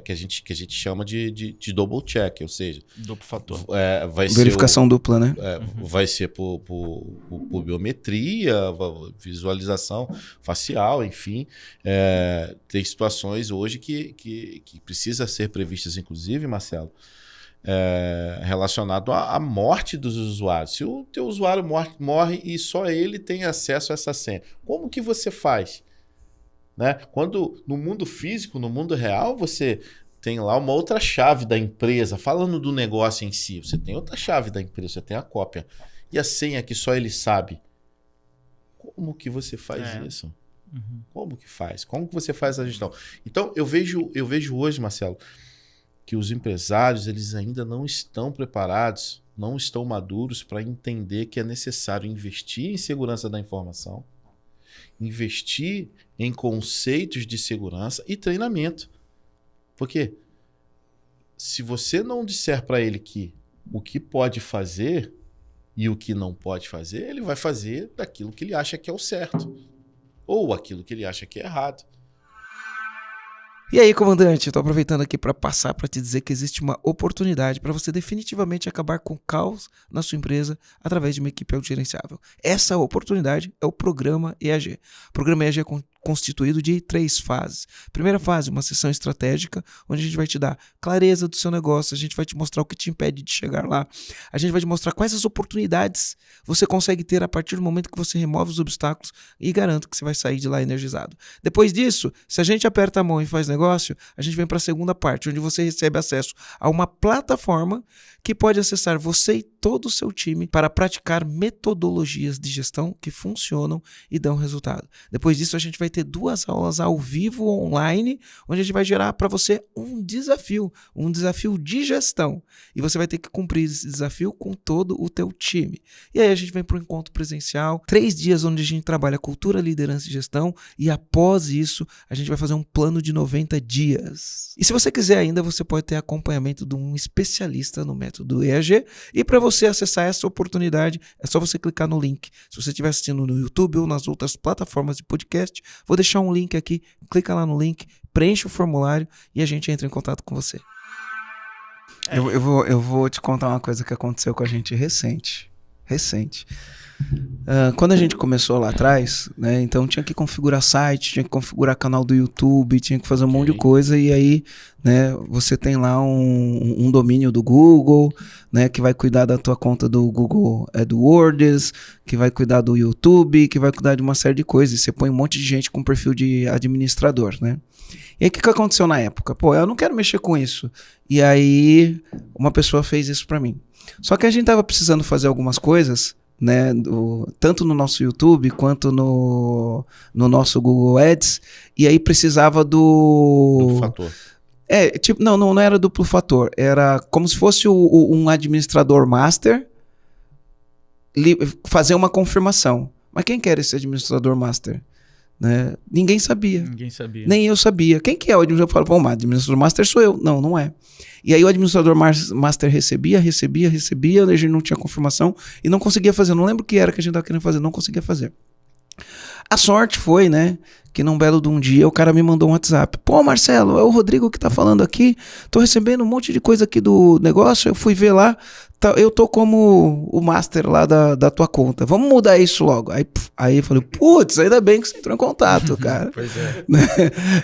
Que a gente chama de double check, ou seja, duplo fator. Verificação dupla, né? Vai ser por biometria, visualização facial, enfim. Tem situações hoje que precisa ser previstas, inclusive, Marcelo, relacionado à morte dos usuários. Se o teu usuário morre e só ele tem acesso a essa senha, como que você faz? né? Quando no mundo físico, no mundo real, você tem lá uma outra chave da empresa, falando do negócio em si, você tem outra chave da empresa, você tem a cópia. E a senha que só ele sabe. Como que você faz isso? Como que faz? Como que você faz a gestão? Então, eu vejo hoje, Marcelo, que os empresários, eles ainda não estão preparados, não estão maduros para entender que é necessário investir em segurança da informação, investir em conceitos de segurança e treinamento. Porque se você não disser para ele que o que pode fazer e o que não pode fazer, ele vai fazer daquilo que ele acha que é o certo ou aquilo que ele acha que é errado. E aí, comandante, eu tô aproveitando aqui para passar para te dizer que existe uma oportunidade para você definitivamente acabar com o caos na sua empresa através de uma equipe autogerenciável. Essa oportunidade é o Programa EAG. O Programa EAG é constituído de 3 fases. Primeira fase, uma sessão estratégica, onde a gente vai te dar clareza do seu negócio, a gente vai te mostrar o que te impede de chegar lá, a gente vai te mostrar quais as oportunidades você consegue ter a partir do momento que você remove os obstáculos e garanto que você vai sair de lá energizado. Depois disso, se a gente aperta a mão e faz negócio, a gente vem para a segunda parte, onde você recebe acesso a uma plataforma que pode acessar você e todo o seu time para praticar metodologias de gestão que funcionam e dão resultado. Depois disso, a gente vai ter 2 aulas ao vivo online, onde a gente vai gerar para você um desafio de gestão. E você vai ter que cumprir esse desafio com todo o teu time. E aí a gente vem para o encontro presencial, 3 dias onde a gente trabalha cultura, liderança e gestão, e após isso, a gente vai fazer um plano de 90 dias. E se você quiser ainda, você pode ter acompanhamento de um especialista no método EAG, e para você acessar essa oportunidade, é só você clicar no link. Se você estiver assistindo no YouTube ou nas outras plataformas de podcast, vou deixar um link aqui, clica lá no link, preenche o formulário e a gente entra em contato com você. Eu vou te contar uma coisa que aconteceu com a gente recente. Quando a gente começou lá atrás, né, então tinha que configurar site, tinha que configurar canal do YouTube, tinha que fazer um monte de coisa, e aí, né, você tem lá um domínio do Google, né, que vai cuidar da tua conta do Google AdWords, que vai cuidar do YouTube, que vai cuidar de uma série de coisas, e você põe um monte de gente com perfil de administrador, né. E aí o que aconteceu na época? Pô, eu não quero mexer com isso. E aí uma pessoa fez isso pra mim. Só que a gente tava precisando fazer algumas coisas, né, tanto no nosso YouTube quanto no nosso Google Ads, e aí precisava do fator. Tipo, não era duplo fator, era como se fosse um administrador master fazer uma confirmação. Mas quem que era esse administrador master? Né? Ninguém sabia. Nem eu sabia. Quem que é o administrador? Eu falo, o administrador master sou eu. Não é. E aí o administrador master recebia, a gente não tinha confirmação e não conseguia fazer. Eu não lembro o que era que a gente estava querendo fazer, não conseguia fazer. A sorte foi, né, que num belo de um dia o cara me mandou um WhatsApp. Pô, Marcelo, é o Rodrigo que tá falando aqui. Tô recebendo um monte de coisa aqui do negócio. Eu fui ver lá. Eu tô como o master lá da tua conta. Vamos mudar isso logo. Aí eu falei, putz, ainda bem que você entrou em contato, cara. Pois é.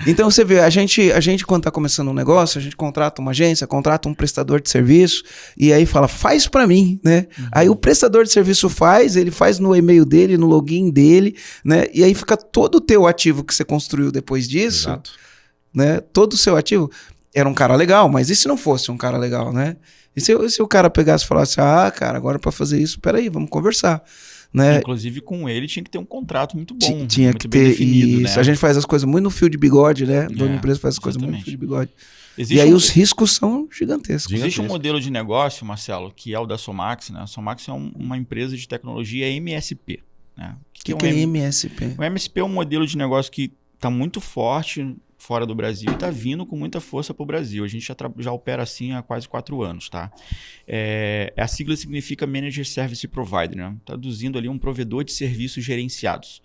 Então você vê, a gente quando tá começando um negócio, a gente contrata uma agência, contrata um prestador de serviço e aí fala, faz pra mim, né? Aí o prestador de serviço ele faz no e-mail dele, no login dele, né? E aí fica todo o teu ativo que você construiu depois disso, Exato. né? Todo o seu ativo era um cara legal, mas e se não fosse um cara legal, né? E se o cara pegasse e falasse, cara, agora para fazer isso, peraí, vamos conversar. Né? Inclusive com ele tinha que ter um contrato muito bom. Tinha muito que bem ter definido, isso. né? A gente faz as coisas muito no fio de bigode, né? O dono da empresa faz as coisas muito no fio de bigode. E aí os riscos são gigantescos. Existe um modelo de negócio, Marcelo, que é o da Somax, né? A Somax é uma empresa de tecnologia MSP. Né? O que é MSP? O MSP é um modelo de negócio que está muito forte fora do Brasil e está vindo com muita força para o Brasil. A gente já opera assim há quase 4 anos. Tá? A sigla significa Manager Service Provider, né? Traduzindo ali um provedor de serviços gerenciados.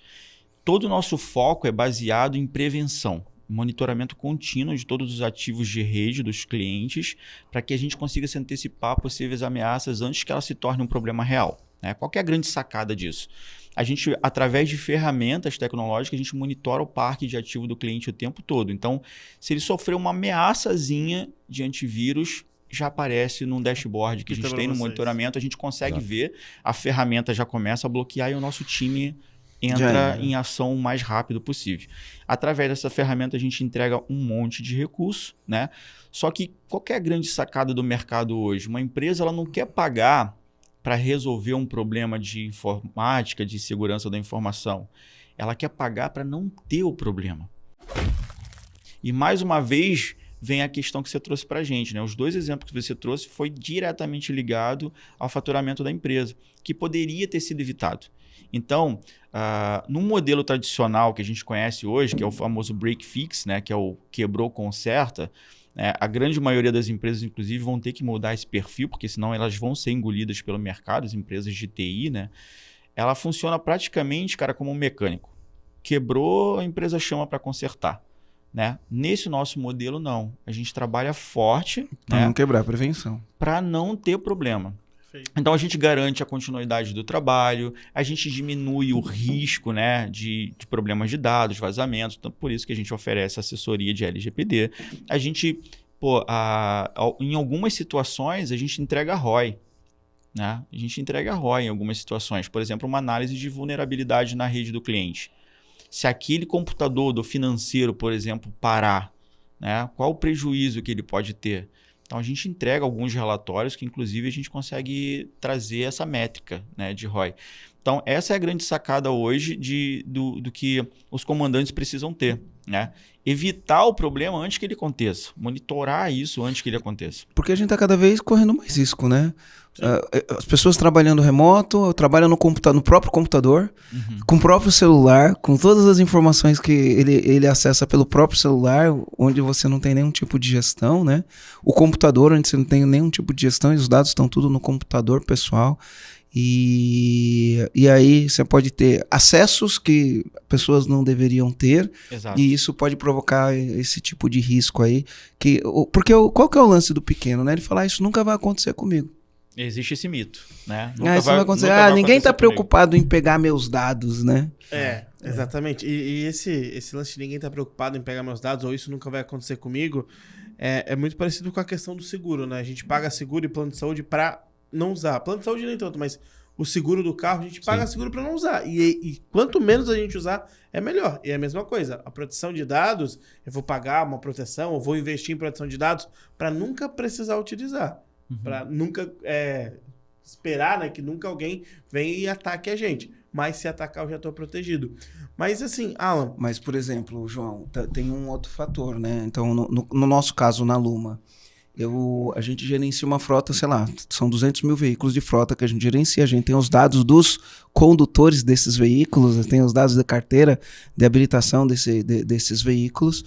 Todo o nosso foco é baseado em prevenção, monitoramento contínuo de todos os ativos de rede dos clientes para que a gente consiga se antecipar a possíveis ameaças antes que ela se torne um problema real. Né? Qual que é a grande sacada disso? A gente, através de ferramentas tecnológicas, a gente monitora o parque de ativo do cliente o tempo todo. Então, se ele sofrer uma ameaçazinha de antivírus, já aparece num dashboard que a gente tem no monitoramento, a gente consegue ver, a ferramenta já começa a bloquear e o nosso time entra em ação o mais rápido possível. Através dessa ferramenta, a gente entrega um monte de recursos, né? Só que qual que é a grande sacada do mercado hoje? Uma empresa ela não quer pagar para resolver um problema de informática, de segurança da informação. Ela quer pagar para não ter o problema. E mais uma vez vem a questão que você trouxe para a gente, né? Os 2 exemplos que você trouxe foi diretamente ligado ao faturamento da empresa, que poderia ter sido evitado. Então, no modelo tradicional que a gente conhece hoje, que é o famoso break fix, né? Que é o quebrou, conserta, a grande maioria das empresas, inclusive, vão ter que mudar esse perfil, porque senão elas vão ser engolidas pelo mercado, as empresas de TI, né? Ela funciona praticamente, cara, como um mecânico. Quebrou, a empresa chama para consertar. Né? Nesse nosso modelo, não. A gente trabalha forte para não quebrar a prevenção. Para não ter problema. Perfeito. Então, a gente garante a continuidade do trabalho, a gente diminui o risco, né, de problemas de dados, vazamentos. Então, por isso que a gente oferece assessoria de LGPD. A gente, em algumas situações, a gente entrega ROI. Né? A gente entrega ROI em algumas situações. Por exemplo, uma análise de vulnerabilidade na rede do cliente. Se aquele computador do financeiro, por exemplo, parar, né, qual o prejuízo que ele pode ter? Então, a gente entrega alguns relatórios que, inclusive, a gente consegue trazer essa métrica, né, de ROI. Então, essa é a grande sacada hoje do que os comandantes precisam ter. Né? Evitar o problema antes que ele aconteça. Monitorar isso antes que ele aconteça. Porque a gente está cada vez correndo mais risco, né? As pessoas trabalhando remoto, trabalham no próprio computador, com o próprio celular, com todas as informações que ele acessa pelo próprio celular, onde você não tem nenhum tipo de gestão, né? O computador, onde você não tem nenhum tipo de gestão, e os dados estão tudo no computador pessoal. E aí você pode ter acessos que pessoas não deveriam ter. Exato. E isso pode provocar esse tipo de risco aí. Porque qual que é o lance do pequeno, né? Ele fala, isso nunca vai acontecer comigo. Existe esse mito, né? Isso vai acontecer. Ninguém está preocupado em pegar meus dados, né? Exatamente. E esse lance de ninguém tá preocupado em pegar meus dados, ou isso nunca vai acontecer comigo, é muito parecido com a questão do seguro, né? A gente paga seguro e plano de saúde para não usar. Plano de saúde nem tanto, mas o seguro do carro a gente paga seguro para não usar. E quanto menos a gente usar, é melhor. E é a mesma coisa. A proteção de dados, eu vou pagar uma proteção, eu vou investir em proteção de dados para nunca precisar utilizar. Para nunca esperar, né, que nunca alguém venha e ataque a gente. Mas se atacar, eu já estou protegido. Mas assim, Alan... Mas, por exemplo, João, tem um outro fator, né? Então, no nosso caso, na Luma, a gente gerencia uma frota, sei lá, são 200 mil veículos de frota que a gente gerencia. A gente tem os dados dos condutores desses veículos, tem os dados da carteira de habilitação desses veículos,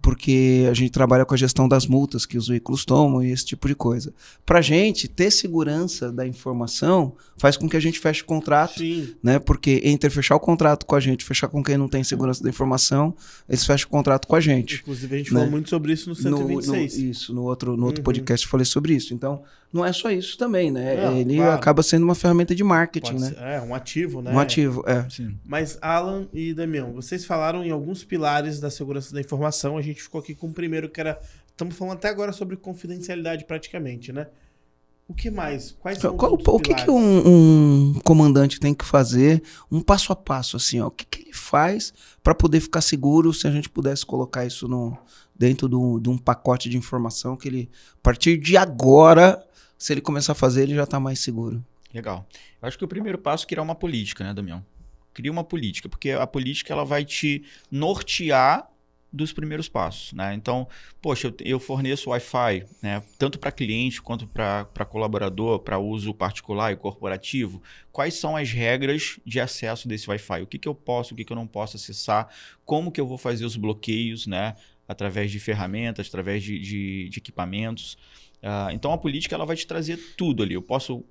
porque a gente trabalha com a gestão das multas que os veículos tomam e esse tipo de coisa. Para a gente ter segurança da informação faz com que a gente feche o contrato, né? Porque entre fechar o contrato com a gente, fechar com quem não tem segurança da informação, eles fecham o contrato com a gente. Inclusive a gente falou muito sobre isso no 126. No outro podcast eu falei sobre isso. Então, não é só isso também, né? Não, ele acaba sendo uma ferramenta de marketing, Pode né? ser, um ativo, né? Um ativo, Sim. Mas Alan e Damião, vocês falaram em alguns pilares da segurança da informação. A gente ficou aqui com o primeiro, que era... Estamos falando até agora sobre confidencialidade praticamente, né? O que mais? Quais são os outros o que um comandante tem que fazer, um passo a passo, assim, ó? O que ele faz para poder ficar seguro, se a gente pudesse colocar isso dentro de um pacote de informação que ele, a partir de agora, se ele começar a fazer, ele já está mais seguro. Legal. Eu acho que o primeiro passo é criar uma política, né, Damião? Cria uma política, porque a política ela vai te nortear dos primeiros passos, né? Então, poxa, eu forneço Wi-Fi, né? Tanto para cliente quanto para colaborador, para uso particular e corporativo. Quais são as regras de acesso desse Wi-Fi? O que eu posso, o que eu não posso acessar? Como que eu vou fazer os bloqueios, né? Através de ferramentas, através de equipamentos. Então, a política ela vai te trazer tudo ali. Eu posso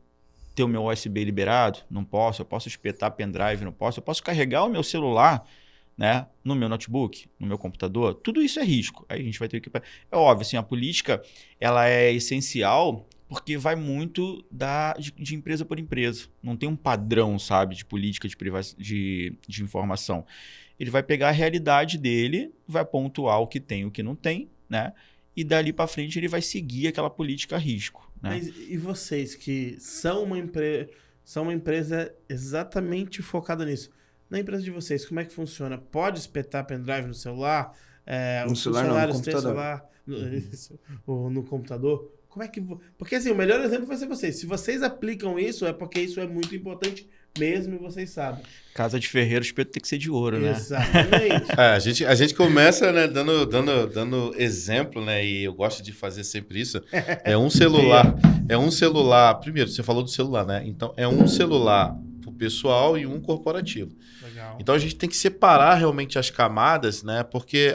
ter o meu USB liberado? Não posso. Eu posso espetar pendrive? Não posso. Eu posso carregar o meu celular, né, no meu notebook, no meu computador. Tudo isso é risco. Aí a gente vai ter que... É óbvio, assim, a política ela é essencial porque vai muito de empresa por empresa. Não tem um padrão, sabe, de política de informação. Ele vai pegar a realidade dele, vai pontuar o que tem e o que não tem, né? E dali para frente ele vai seguir aquela política a risco, né? Mas e vocês que são uma empresa exatamente focada nisso? Na empresa de vocês, como é que funciona? Pode espetar pendrive no celular? No Os celular não, no funcionários têm computador. celular ou no computador? Como é que... Porque assim, o melhor exemplo vai ser vocês. Se vocês aplicam isso, é porque isso é muito importante mesmo e vocês sabem. Casa de ferreiro, o espeto tem que ser de ouro, né? Exatamente. A gente começa, né, dando exemplo, né? E eu gosto de fazer sempre isso. É um celular. Primeiro, você falou do celular, né? Então, é um celular pro pessoal e um corporativo. Legal. Então a gente tem que separar realmente as camadas, né? Porque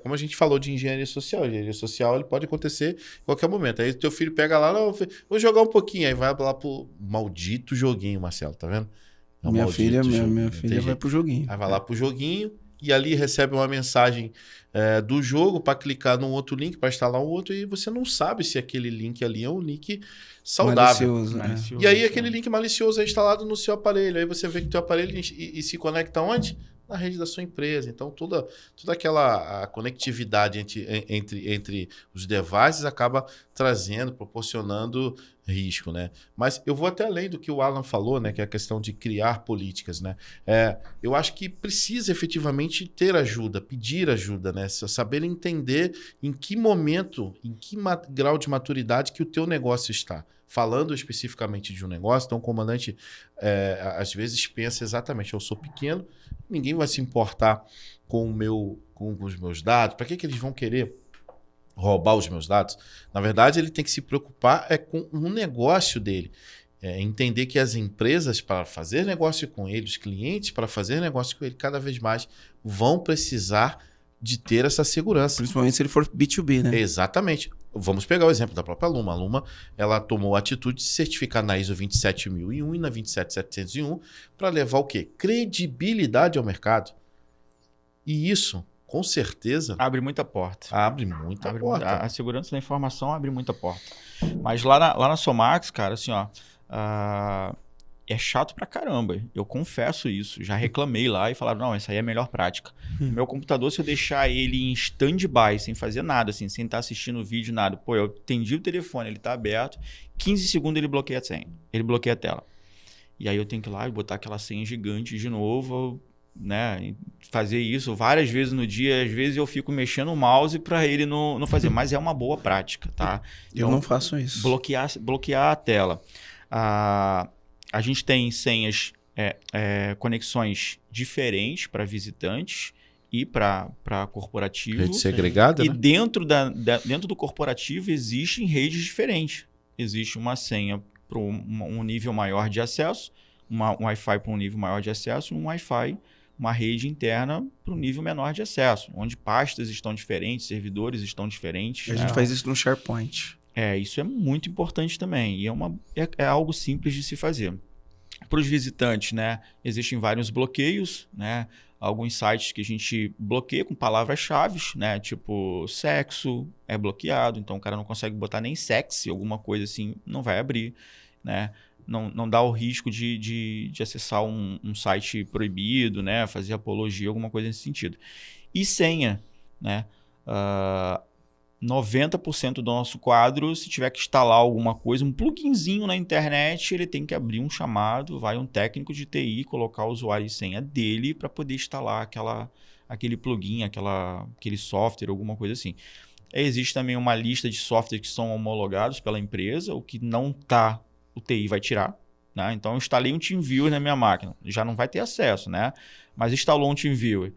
como a gente falou de engenharia social ele pode acontecer em qualquer momento. Aí teu filho pega lá, não, vou jogar um pouquinho, aí vai lá pro maldito joguinho, Marcelo, tá vendo? É um Minha filha joguinho, vai pro joguinho. Aí vai lá pro joguinho e ali recebe uma mensagem do jogo para clicar num outro link, para instalar um outro, e você não sabe se aquele link ali é um link saudável. Malicioso, né? Malicioso, E aí né? aquele link malicioso é instalado no seu aparelho. Aí você vê que o teu aparelho e se conecta onde? Na rede da sua empresa. Então toda aquela a conectividade entre os devices acaba proporcionando risco, né? Mas eu vou até além do que o Alan falou, né? Que é a questão de criar políticas, né? Eu acho que precisa efetivamente ter ajuda, pedir ajuda, né? Saber entender em que momento, em que grau de maturidade que o teu negócio está. Falando especificamente de um negócio, então o comandante às vezes pensa exatamente, eu sou pequeno, ninguém vai se importar com os meus dados, para que eles vão querer roubar os meus dados? Na verdade, ele tem que se preocupar com o negócio dele. Entender que as empresas, para fazer negócio com ele, os clientes, para fazer negócio com ele, cada vez mais vão precisar de ter essa segurança. Principalmente se ele for B2B, né? Exatamente. Vamos pegar o exemplo da própria Luma. A Luma, ela tomou a atitude de certificar na ISO 27001 e na 27701 para levar o quê? Credibilidade ao mercado. E isso, com certeza, Abre muita porta. abre muita porta. A segurança da informação abre muita porta. Mas lá na Somax, cara, assim, ó, é chato pra caramba. Eu confesso isso. Já reclamei lá e falaram, não, essa aí é a melhor prática. Meu computador, se eu deixar ele em stand-by, sem fazer nada, assim, sem estar assistindo o vídeo, nada. Pô, eu atendi o telefone, ele tá aberto, 15 segundos ele bloqueia a senha. Ele bloqueia a tela. E aí eu tenho que ir lá e botar aquela senha gigante de novo, né? Fazer isso várias vezes no dia. Às vezes eu fico mexendo o mouse para ele não fazer. Mas é uma boa prática, tá? Eu não faço isso. Bloquear a tela. A gente tem senhas, conexões diferentes para visitantes e para corporativo. Rede segregada, E né? dentro do corporativo existem redes diferentes. Existe uma senha para um nível maior de acesso, um Wi-Fi para um nível maior de acesso, um Wi-Fi, uma rede interna para um nível menor de acesso, onde pastas estão diferentes, servidores estão diferentes. A gente faz isso no SharePoint. Isso é muito importante também. E é algo simples de se fazer. Para os visitantes, né, existem vários bloqueios, né? Alguns sites que a gente bloqueia com palavras-chave, né? Tipo sexo é bloqueado, então o cara não consegue botar nem sexy, alguma coisa assim, não vai abrir, né? Não dá o risco de acessar um site proibido, né? Fazer apologia, alguma coisa nesse sentido. E senha, né? 90% do nosso quadro, se tiver que instalar alguma coisa, um pluginzinho na internet, ele tem que abrir um chamado, vai um técnico de TI, colocar o usuário e senha dele para poder instalar aquele plugin, aquele software, alguma coisa assim. Existe também uma lista de softwares que são homologados pela empresa, o que não está, o TI vai tirar. Né? Então, eu instalei um TeamViewer na minha máquina, já não vai ter acesso, né? Mas instalou um TeamViewer.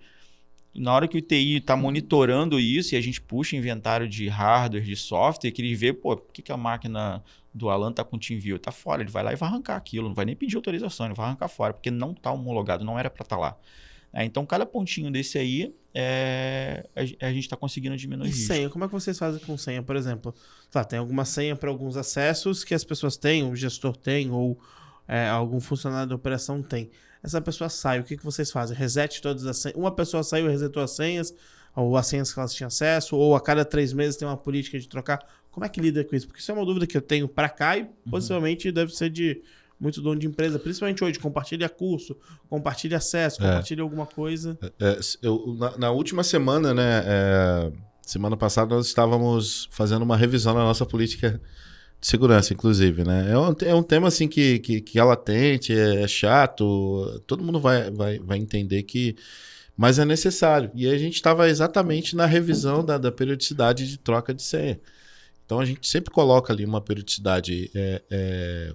Na hora que o TI está monitorando isso e a gente puxa inventário de hardware, de software, que ele vê, pô, por que a máquina do Alan está com o TeamViewer? Está fora, ele vai lá e vai arrancar aquilo, não vai nem pedir autorização, ele vai arrancar fora, porque não está homologado, não era para estar lá. Então, cada pontinho desse aí, a gente está conseguindo diminuir E isso. senha? Como é que vocês fazem com senha, por exemplo? Tem alguma senha para alguns acessos que as pessoas têm, o gestor tem, ou algum funcionário da operação tem. Essa pessoa sai, o que vocês fazem? Reset todas as senhas? Uma pessoa saiu e resetou as senhas, ou as senhas que elas tinham acesso, ou a cada 3 meses tem uma política de trocar. Como é que lida com isso? Porque isso é uma dúvida que eu tenho para cá e possivelmente deve ser de muito dono de empresa, principalmente hoje. Compartilha curso, compartilha acesso, compartilha alguma coisa. Na última semana, né? Semana passada nós estávamos fazendo uma revisão na nossa política de segurança, inclusive, né? É um tema assim que é latente, é chato, todo mundo vai entender que. Mas é necessário. E a gente estava exatamente na revisão da periodicidade de troca de senha. Então a gente sempre coloca ali uma periodicidade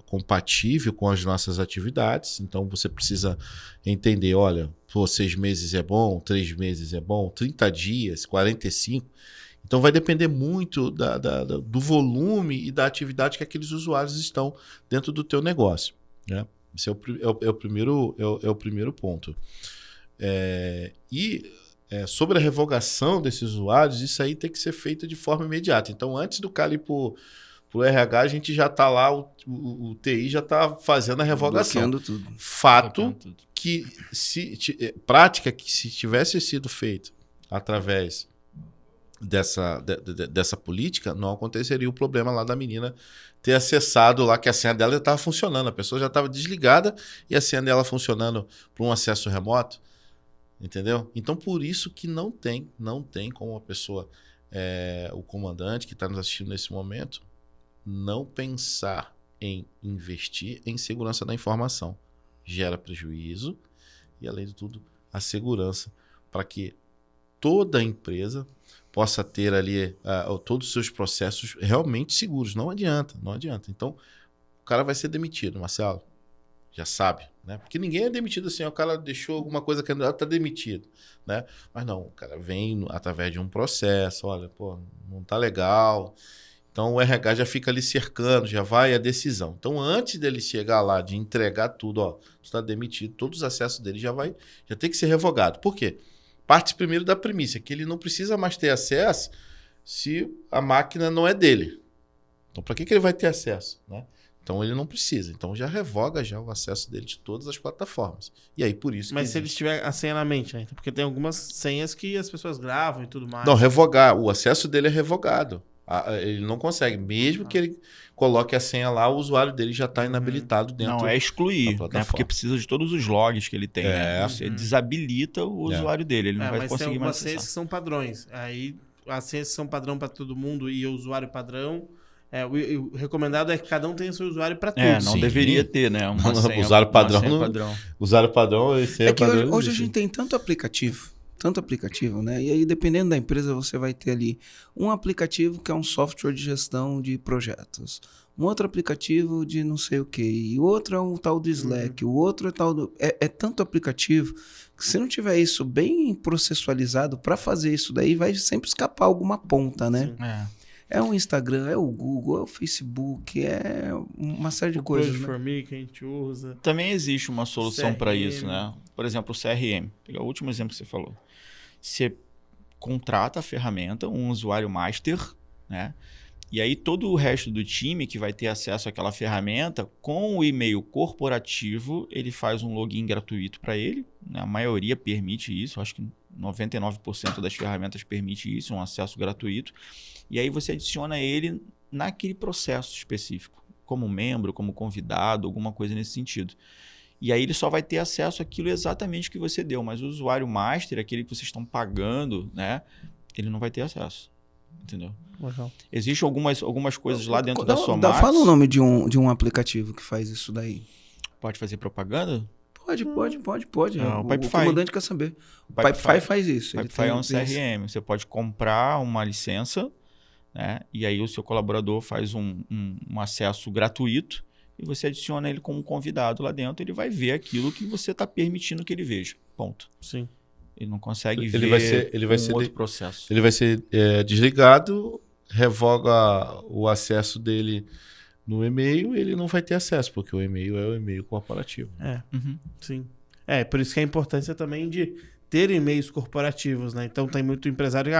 compatível com as nossas atividades. Então você precisa entender, olha, 6 meses é bom, 3 meses é bom, 30 dias, 45. Então vai depender muito do volume e da atividade que aqueles usuários estão dentro do teu negócio, né? Esse é o primeiro ponto. Sobre a revogação desses usuários, isso aí tem que ser feito de forma imediata. Então, antes do cara ir para o RH, a gente já está lá, o TI já está fazendo a revogação. Bloqueando tudo. Fato que, prática que se tivesse sido feito através dessa política, não aconteceria o problema lá da menina ter acessado lá, que a senha dela já estava funcionando. A pessoa já estava desligada e a senha dela funcionando para um acesso remoto. Entendeu? Então, por isso que não tem como a pessoa, o comandante que está nos assistindo nesse momento, não pensar em investir em segurança da informação. Gera prejuízo e, além de tudo, a segurança para que toda a empresa possa ter ali todos os seus processos realmente seguros. Não adianta. Então, o cara vai ser demitido, Marcelo. Já sabe, né? Porque ninguém é demitido assim, o cara deixou alguma coisa que está demitido, né? Mas não, o cara vem através de um processo, olha, pô, não tá legal. Então o RH já fica ali cercando, já vai a decisão. Então antes dele chegar lá, de entregar tudo, ó, está demitido, todos os acessos dele já tem que ser revogado. Por quê? Parte primeiro da premissa, que ele não precisa mais ter acesso se a máquina não é dele. Então para que ele vai ter acesso, né? Então ele não precisa. Então já revoga já o acesso dele de todas as plataformas. E aí por isso. Mas se ele tiver a senha na mente, né? Porque tem algumas senhas que as pessoas gravam e tudo mais. Não, revogar. O acesso dele é revogado. Ele não consegue. Mesmo que ele coloque a senha lá, o usuário dele já está inabilitado dentro. Não, é excluir, né? Porque precisa de todos os logs que ele tem. Né? Você desabilita o usuário dele. Ele não vai conseguir mais acessar. Mas tem algumas senhas que são padrões. Aí as senhas que são padrão para todo mundo e o usuário padrão. O recomendado é que cada um tenha seu usuário para tudo. Não deveria ter, né? Uma senha, usuário padrão. Uma senha padrão. Usuário padrão e senha padrão. Hoje a gente tem tanto aplicativo, né? E aí, dependendo da empresa, você vai ter ali um aplicativo que é um software de gestão de projetos, um outro aplicativo de não sei o que, e outro é um tal do Slack, o outro é tal do... É tanto aplicativo que se não tiver isso bem processualizado, para fazer isso daí, vai sempre escapar alguma ponta, né? Sim. É o Instagram, é o Google, é o Facebook, é uma série de coisas. Né? Formiga que a gente usa. Também existe uma solução para isso, né? Por exemplo, o CRM. Vou pegar o último exemplo que você falou. Você contrata a ferramenta, um usuário master, né? E aí todo o resto do time que vai ter acesso àquela ferramenta, com o e-mail corporativo, ele faz um login gratuito para ele. Né? A maioria permite isso, acho que 99% das ferramentas permite isso, um acesso gratuito. E aí você adiciona ele naquele processo específico, como membro, como convidado, alguma coisa nesse sentido. E aí ele só vai ter acesso àquilo exatamente que você deu, mas o usuário master, aquele que vocês estão pagando, né, ele não vai ter acesso. Entendeu? Legal. Existem algumas coisas lá dentro da sua marca. Fala o nome de um aplicativo que faz isso daí. Pode fazer propaganda? Pode. Não, o comandante quer saber. O Pipefy faz isso. O Pipefy é um CRM. Você pode comprar uma licença, né? E aí o seu colaborador faz um acesso gratuito e você adiciona ele como convidado lá dentro. Ele vai ver aquilo que você está permitindo que ele veja. Ponto. Sim. Ele não consegue ver outro processo. Ele vai ser desligado, revoga o acesso dele no e-mail, ele não vai ter acesso, porque o e-mail é o e-mail corporativo. Sim. Por isso que a importância também de ter e-mails corporativos, né? Então tem muito empresário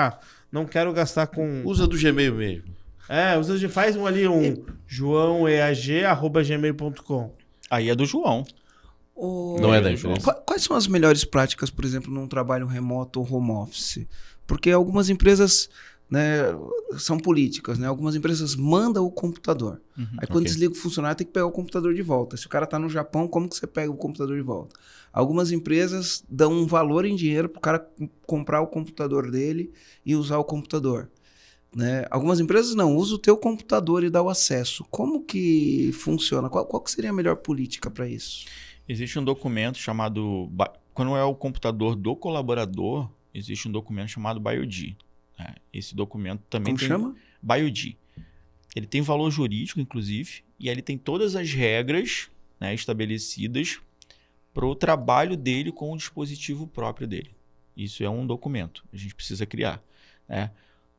não quero gastar com... Usa do Gmail mesmo. Faz joaoeag@gmail.com. Aí é do João. Não é da empresa. Quais são as melhores práticas, por exemplo, num trabalho remoto ou home office? Porque algumas empresas, né, são políticas, né? Algumas empresas mandam o computador. Aí quando desliga o funcionário, tem que pegar o computador de volta. Se o cara está no Japão, como que você pega o computador de volta? Algumas empresas dão um valor em dinheiro para o cara comprar o computador dele e usar o computador. né? Algumas empresas não, usa o teu computador e dá o acesso. Como que funciona? Qual que seria a melhor política para isso? Existe um documento chamado... Quando é o computador do colaborador, existe um documento chamado BioD. Né? Esse documento também Como chama? BioD. Ele tem valor jurídico, inclusive, e ele tem todas as regras, né, estabelecidas para o trabalho dele com o dispositivo próprio dele. Isso é um documento, a gente precisa criar. Né?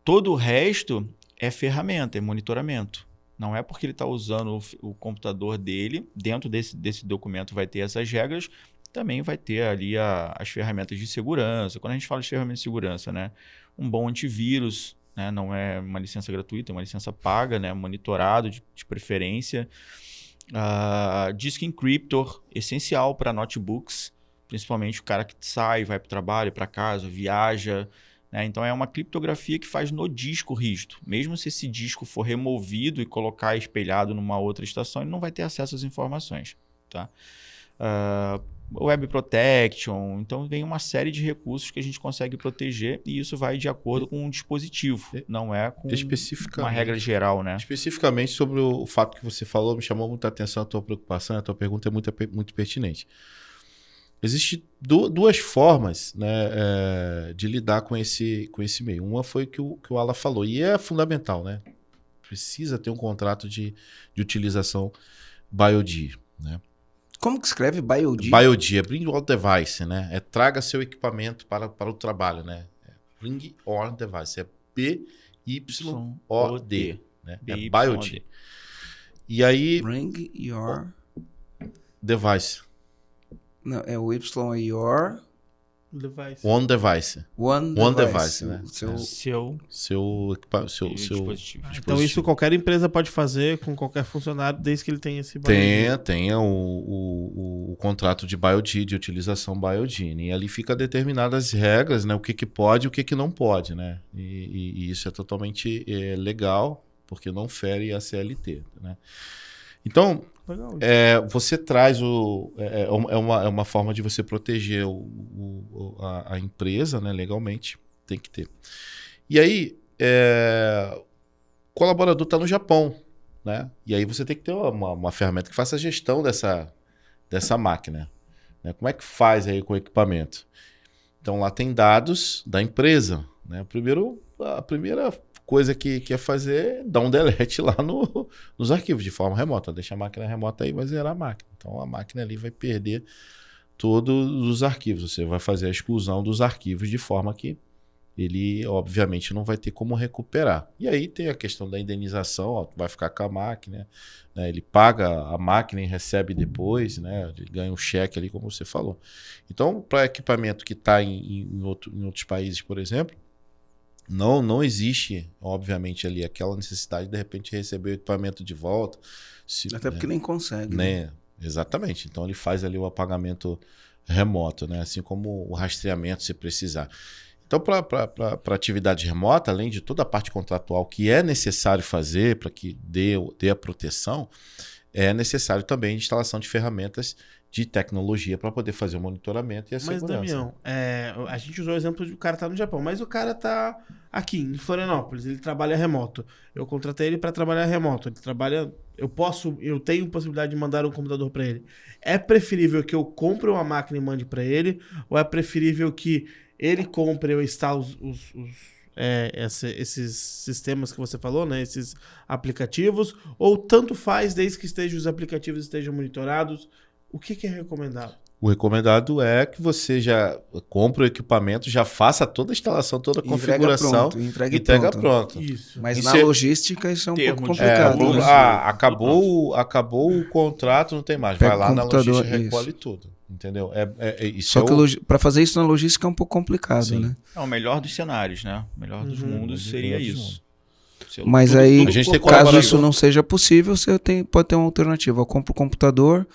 Todo o resto é ferramenta, é monitoramento. Não é porque ele está usando o computador dele, dentro desse documento vai ter essas regras, também vai ter ali as ferramentas de segurança. Quando a gente fala de ferramentas de segurança, né? Um bom antivírus, né? Não é uma licença gratuita, é uma licença paga, né? Monitorado de preferência. Disk Encryptor, essencial para notebooks, principalmente o cara que sai, vai para o trabalho, para casa, viaja. Né? Então é uma criptografia que faz no disco rígido. Mesmo se esse disco for removido e colocar espelhado numa outra estação, ele não vai ter acesso às informações. Tá? Web Protection, então vem uma série de recursos que a gente consegue proteger e isso vai de acordo com o dispositivo, não é com uma regra geral, né? Especificamente sobre o fato que você falou, me chamou muita atenção a tua preocupação, a tua pergunta é muito pertinente. Existem duas formas, né, de lidar com esse meio. Uma foi que o Alan falou, e é fundamental, né? Precisa ter um contrato de utilização BioD, né? Como que escreve BioD? BioD é Bring Your Device, né? É traga seu equipamento para o trabalho, né? Bring Your Device, é BYOD, né? É BioD. E aí... Bring Your... Device. Não, é o Y Your... Device. One Device. One Device, né? Seu dispositivo. Então isso qualquer empresa pode fazer com qualquer funcionário, desde que ele tenha esse Tenha o contrato de BioD, de utilização BioD. E ali fica determinadas regras, né? O que pode e o que não pode, né? E isso é totalmente legal, porque não fere a CLT, né? Então, você traz uma forma de você proteger a empresa, né, legalmente, tem que ter. E aí, o colaborador está no Japão, né? E aí você tem que ter uma ferramenta que faça a gestão dessa máquina. Né? Como é que faz aí com o equipamento? Então lá tem dados da empresa, né? A primeira coisa que é fazer é dar um delete lá nos arquivos de forma remota. Deixa a máquina remota aí, vai zerar a máquina. Então a máquina ali vai perder todos os arquivos. Você vai fazer a exclusão dos arquivos de forma que ele, obviamente, não vai ter como recuperar. E aí tem a questão da indenização, ó, vai ficar com a máquina, né? Ele paga a máquina e recebe depois, né? Ele ganha um cheque ali, como você falou. Então, para equipamento que está em outros países, por exemplo, não existe, obviamente, ali aquela necessidade de repente receber o equipamento de volta. Até porque nem consegue. Né? Exatamente. Então ele faz ali o apagamento remoto, né? Assim como o rastreamento se precisar. Então, para atividade remota, além de toda a parte contratual que é necessário fazer para que dê a proteção, é necessário também a instalação de ferramentas de tecnologia para poder fazer o monitoramento e a segurança. Mas, Damião, a gente usou o exemplo de o cara tá no Japão, mas o cara tá aqui em Florianópolis, ele trabalha remoto. Eu contratei ele para trabalhar remoto. Ele trabalha, eu tenho possibilidade de mandar um computador para ele. É preferível que eu compre uma máquina e mande para ele, ou é preferível que ele compre, eu instalo esses sistemas que você falou, né? Esses aplicativos, ou tanto faz desde que os aplicativos estejam monitorados? O que é recomendado? O recomendado é que você já compre o equipamento, já faça toda a instalação, toda a configuração e entrega pronto. Isso. Mas isso na logística isso é um pouco complicado. Acabou o contrato, não tem mais. Pega vai lá na logística e isso. recolhe tudo. Entendeu? Isso só que para fazer isso na logística é um pouco complicado, Sim. né? É o melhor dos cenários, né? O melhor dos mundos seria isso. Mas aí, caso colaborador. isso não seja possível, você pode ter uma alternativa. Eu compro o computador,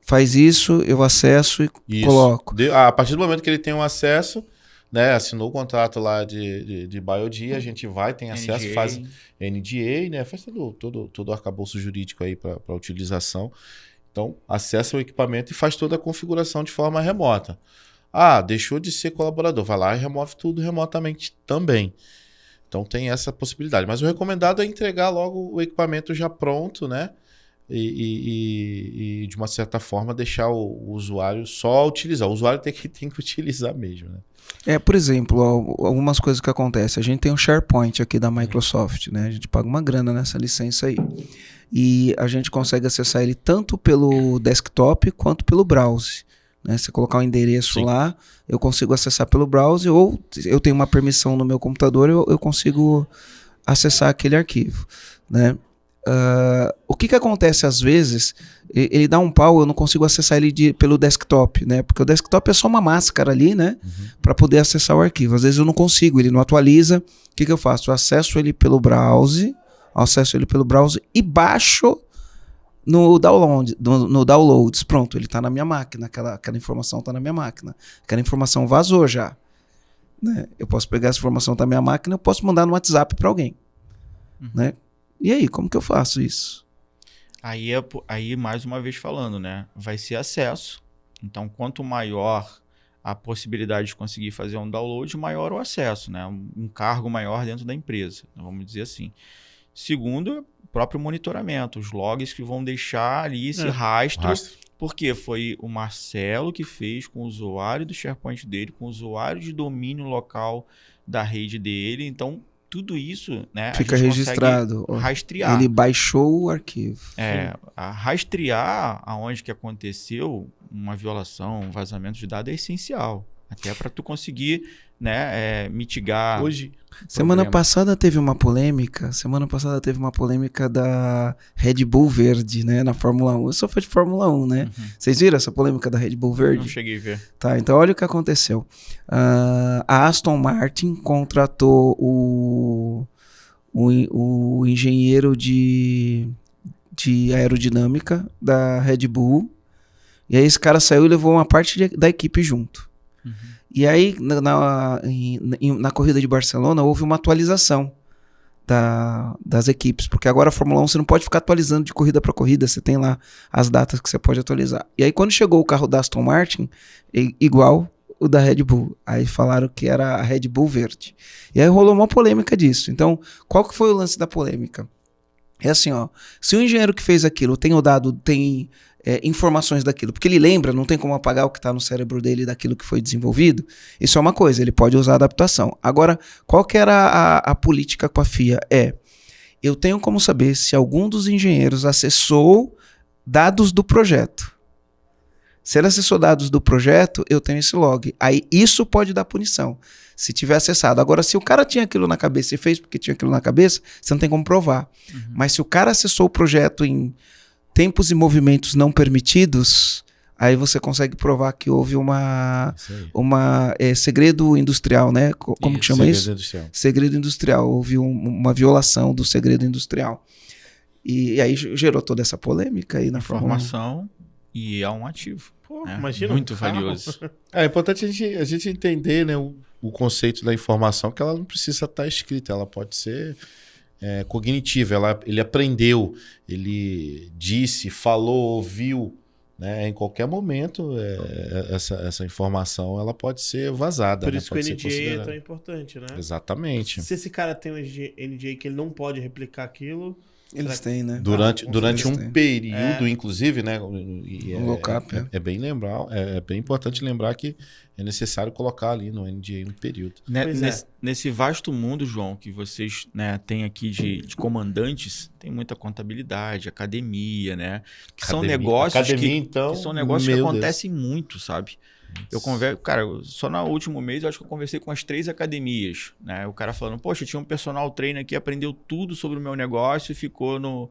faz isso, eu acesso e coloco. A partir do momento que ele tem um acesso, né, assinou o contrato lá de BioD, a gente tem acesso, NDA. faz NDA, né, faz todo o arcabouço jurídico aí para utilização. Então, acessa o equipamento e faz toda a configuração de forma remota. Deixou de ser colaborador, vai lá e remove tudo remotamente também. Então tem essa possibilidade. Mas o recomendado é entregar logo o equipamento já pronto, né? E de uma certa forma deixar o usuário só utilizar. O usuário tem que utilizar mesmo, né? Por exemplo, algumas coisas que acontecem. A gente tem um SharePoint aqui da Microsoft, né? A gente paga uma grana nessa licença aí. E a gente consegue acessar ele tanto pelo desktop quanto pelo browser. Né? Se colocar um endereço lá, eu consigo acessar pelo browser, ou eu tenho uma permissão no meu computador, eu consigo acessar aquele arquivo. Né? O que acontece às vezes, ele dá um pau, eu não consigo acessar ele pelo desktop, né? Porque o desktop é só uma máscara ali, né? Para poder acessar o arquivo. Às vezes eu não consigo, ele não atualiza. O que eu faço? Eu acesso ele pelo browser, e baixo no downloads. Pronto, ele está na minha máquina, aquela informação está na minha máquina. Aquela informação vazou já. Né? Eu posso pegar essa informação da minha máquina, eu posso mandar no WhatsApp para alguém. Né? E aí, como que eu faço isso? Aí, mais uma vez falando, né? Vai ser acesso. Então, quanto maior a possibilidade de conseguir fazer um download, maior o acesso, né? Um cargo maior dentro da empresa, vamos dizer assim. Segundo, o próprio monitoramento, os logs que vão deixar ali esse rastro. Porque foi o Marcelo que fez com o usuário do SharePoint dele, com o usuário de domínio local da rede dele. Então, tudo isso, né, fica registrado. Rastrear. Ele baixou o arquivo. Rastrear aonde que aconteceu uma violação, um vazamento de dados é essencial. Até para tu conseguir, né, mitigar. Hoje, semana passada teve uma polêmica da Red Bull Verde, né, na Fórmula 1. Eu sou fã de Fórmula 1, né? Vocês viram essa polêmica da Red Bull Verde? Não cheguei a ver. Tá, então olha o que aconteceu. A Aston Martin contratou o engenheiro de aerodinâmica da Red Bull, e aí esse cara saiu e levou uma parte da equipe junto. E aí, na corrida de Barcelona, houve uma atualização das equipes, porque agora a Fórmula 1 você não pode ficar atualizando de corrida para corrida, você tem lá as datas que você pode atualizar. E aí, quando chegou o carro da Aston Martin, igual o da Red Bull, aí falaram que era a Red Bull Verde. E aí rolou uma polêmica disso. Então, qual que foi o lance da polêmica? É assim, ó, se o engenheiro que fez aquilo tem informações daquilo, porque ele lembra, não tem como apagar o que está no cérebro dele daquilo que foi desenvolvido, isso é uma coisa, ele pode usar adaptação. Agora, qual que era a política com a FIA? Eu tenho como saber se algum dos engenheiros acessou dados do projeto. Se ele acessou dados do projeto, eu tenho esse log. Aí isso pode dar punição, se tiver acessado. Agora, se o cara tinha aquilo na cabeça e fez porque tinha aquilo na cabeça, você não tem como provar. Mas se o cara acessou o projeto em tempos e movimentos não permitidos, aí você consegue provar que houve segredo industrial, né? Como que chama isso? Segredo industrial. Houve uma violação do segredo industrial. E aí gerou toda essa polêmica aí na informação e é um ativo. Imagina, muito valioso. É importante a gente entender, né, o conceito da informação, que ela não precisa estar escrita, ela pode ser cognitiva, ele aprendeu, ele disse, falou, ouviu, né? Em qualquer momento essa informação ela pode ser vazada. Por né? isso que o NDA é tão importante, né? Exatamente. Se esse cara tem um NDA que ele não pode replicar aquilo... Eles têm, né? Durante um período, inclusive, né? Um lockup, é bem importante lembrar que é necessário colocar ali no NDA um período. Nesse vasto mundo, João, que vocês, né, têm aqui de comandantes, tem muita contabilidade, academia, né? Que são negócios que acontecem muito, sabe? Eu converso, cara, só no último mês eu acho que eu conversei com as 3 academias, né? O cara falando, poxa, tinha um personal trainer aqui, aprendeu tudo sobre o meu negócio e ficou no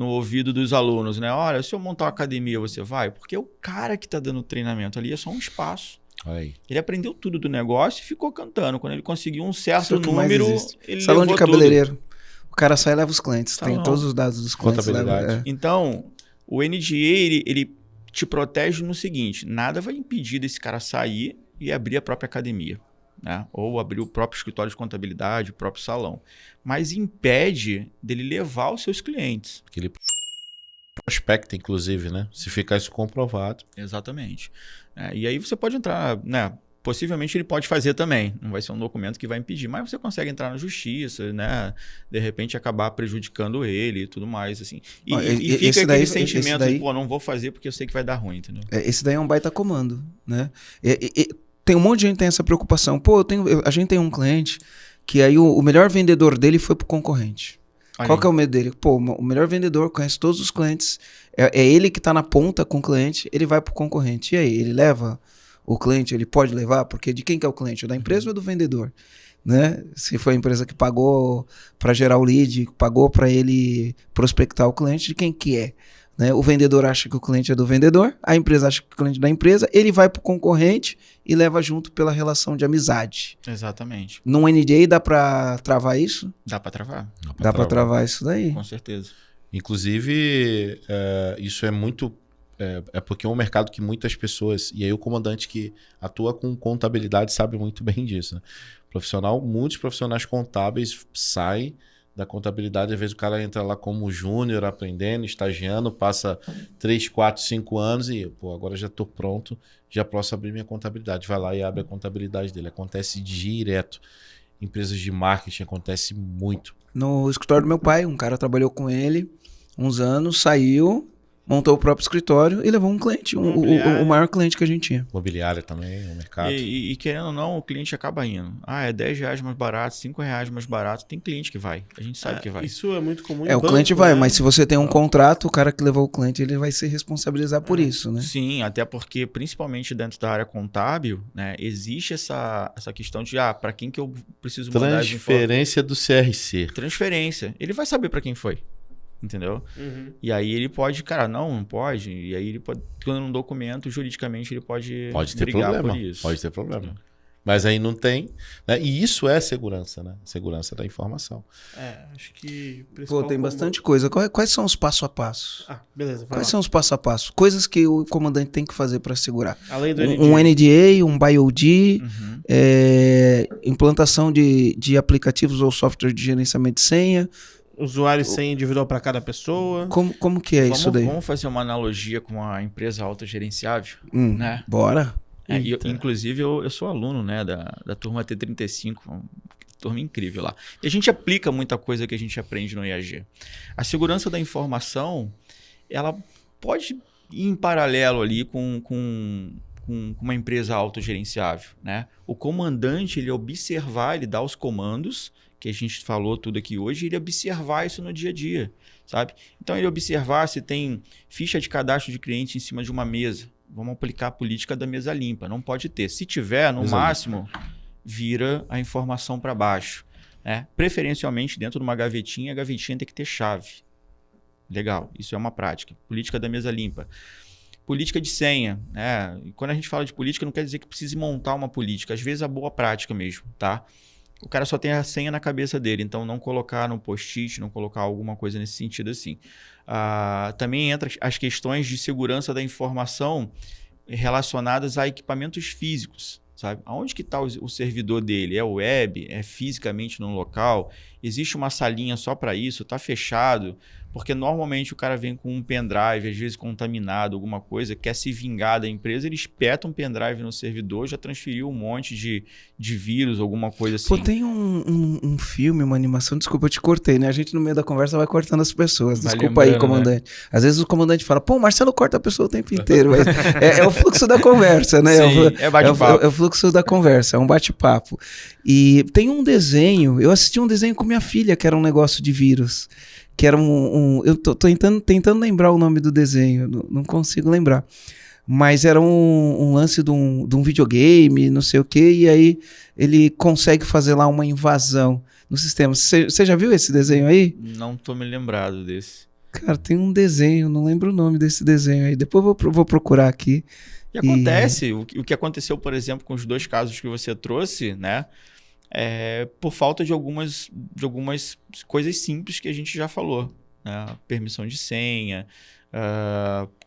ouvido dos alunos, né? Olha, se eu montar uma academia, você vai? Porque é o cara que tá dando treinamento ali, é só um espaço. Aí. Ele aprendeu tudo do negócio e ficou cantando. Quando ele conseguiu um certo número, ele salão levou de cabeleireiro. Tudo. O cara sai e leva os clientes. Tem todos os dados dos clientes. Contabilidade. Então, o NDA, ele te protege no seguinte, nada vai impedir desse cara sair e abrir a própria academia, né? Ou abrir o próprio escritório de contabilidade, o próprio salão. Mas impede dele levar os seus clientes. Que ele prospecta, inclusive, né? Se ficar isso comprovado. Exatamente. E aí você pode entrar, né, Possivelmente ele pode fazer também, não vai ser um documento que vai impedir, mas você consegue entrar na justiça, né? De repente acabar prejudicando ele e tudo mais, assim. E fica aquele sentimento de, pô, não vou fazer porque eu sei que vai dar ruim, entendeu? Esse daí é um baita comando, né? Tem um monte de gente que tem essa preocupação. Pô, a gente tem um cliente que aí o melhor vendedor dele foi pro concorrente. Qual que é o medo dele? Pô, o melhor vendedor conhece todos os clientes, é ele que tá na ponta com o cliente, ele vai pro concorrente. E aí, ele leva o cliente, ele pode levar? Porque de quem que é o cliente? Da empresa ou do vendedor? Né? Se foi a empresa que pagou para gerar o lead, pagou para ele prospectar o cliente, de quem que é? Né? O vendedor acha que o cliente é do vendedor, a empresa acha que o cliente é da empresa, ele vai pro concorrente e leva junto pela relação de amizade. Exatamente. Num NDA dá para travar isso? Dá para travar. Dá para travar isso daí. Com certeza. Inclusive, isso é muito... É porque é um mercado que muitas pessoas... E aí o comandante que atua com contabilidade sabe muito bem disso. Né? Muitos profissionais contábeis saem da contabilidade. Às vezes o cara entra lá como júnior, aprendendo, estagiando, passa 3, 4, 5 anos e, pô, agora já estou pronto, já posso abrir minha contabilidade. Vai lá e abre a contabilidade dele. Acontece direto. Empresas de marketing acontece muito. No escritório do meu pai, um cara trabalhou com ele uns anos, saiu, montou o próprio escritório e levou um cliente, o maior cliente que a gente tinha. Imobiliária também, o mercado. E querendo ou não, o cliente acaba indo. Ah, é R$10 mais barato, R$5 mais barato. Tem cliente que vai. A gente sabe que vai. Isso é muito comum. O cliente vai, mas se você tem um contrato, o cara que levou o cliente, ele vai se responsabilizar por isso, né? Sim, até porque, principalmente dentro da área contábil, né, existe essa questão de, para quem que eu preciso mandar as transferência do CRC. Transferência. Ele vai saber para quem foi. Entendeu? Uhum. E aí ele pode, cara, não pode. E aí ele pode, quando um documento, juridicamente, ele pode ter brigar problema, por isso. Pode ter problema. Mas aí não tem. Né? E isso é segurança, né? Segurança da informação. Acho que... Pô, tem bastante coisa. Quais são os passo a passo? Beleza. Quais são os passo a passo? Coisas que o comandante tem que fazer para segurar. Além do NDA. Um NDA, um BYOD, implantação de aplicativos ou software de gerenciamento de senha. Usuário e senha individual para cada pessoa. Como que é isso daí? Vamos fazer uma analogia com a empresa autogerenciável, né? Bora. Inclusive, eu sou aluno, né, da turma T35, uma turma incrível lá. E a gente aplica muita coisa que a gente aprende no IAG. A segurança da informação, ela pode ir em paralelo ali com uma empresa autogerenciável, né? O comandante, ele observar, ele dá os comandos, que a gente falou tudo aqui hoje, ele observar isso no dia a dia, sabe? Então, ele observar se tem ficha de cadastro de cliente em cima de uma mesa. Vamos aplicar a política da mesa limpa. Não pode ter. Se tiver, no máximo, vira a informação para baixo. Né? Preferencialmente, dentro de uma gavetinha, a gavetinha tem que ter chave. Legal, isso é uma prática. Política da mesa limpa. Política de senha. Né? E quando a gente fala de política, não quer dizer que precise montar uma política. Às vezes, a boa prática mesmo, tá? O cara só tem a senha na cabeça dele, então não colocar no post-it, não colocar alguma coisa nesse sentido assim. Também entra as questões de segurança da informação relacionadas a equipamentos físicos, sabe? Aonde que está o servidor dele? É web? É fisicamente no local? Existe uma salinha só para isso? Está fechado? Porque normalmente o cara vem com um pendrive, às vezes contaminado, alguma coisa, quer se vingar da empresa, ele espeta um pendrive no servidor, já transferiu um monte de vírus, alguma coisa assim. Pô, tem um filme, uma animação, desculpa, eu te cortei, né? A gente no meio da conversa vai cortando as pessoas. Desculpa aí, comandante. Né? Às vezes o comandante fala, pô, o Marcelo corta a pessoa o tempo inteiro. Mas é o fluxo da conversa, né? Sim, é bate-papo. É o fluxo da conversa, é um bate-papo. E tem um desenho, eu assisti um desenho com minha filha, que era um negócio de vírus. Que era eu tô tentando lembrar o nome do desenho, não consigo lembrar. Mas era um lance de um videogame, não sei o quê, e aí ele consegue fazer lá uma invasão no sistema. Você já viu esse desenho aí? Não tô me lembrado desse. Cara, tem um desenho, não lembro o nome desse desenho aí. Depois eu vou procurar aqui. E acontece, o que aconteceu, por exemplo, com os 2 casos que você trouxe, né? Por falta de algumas coisas simples que a gente já falou. Né? Permissão de senha,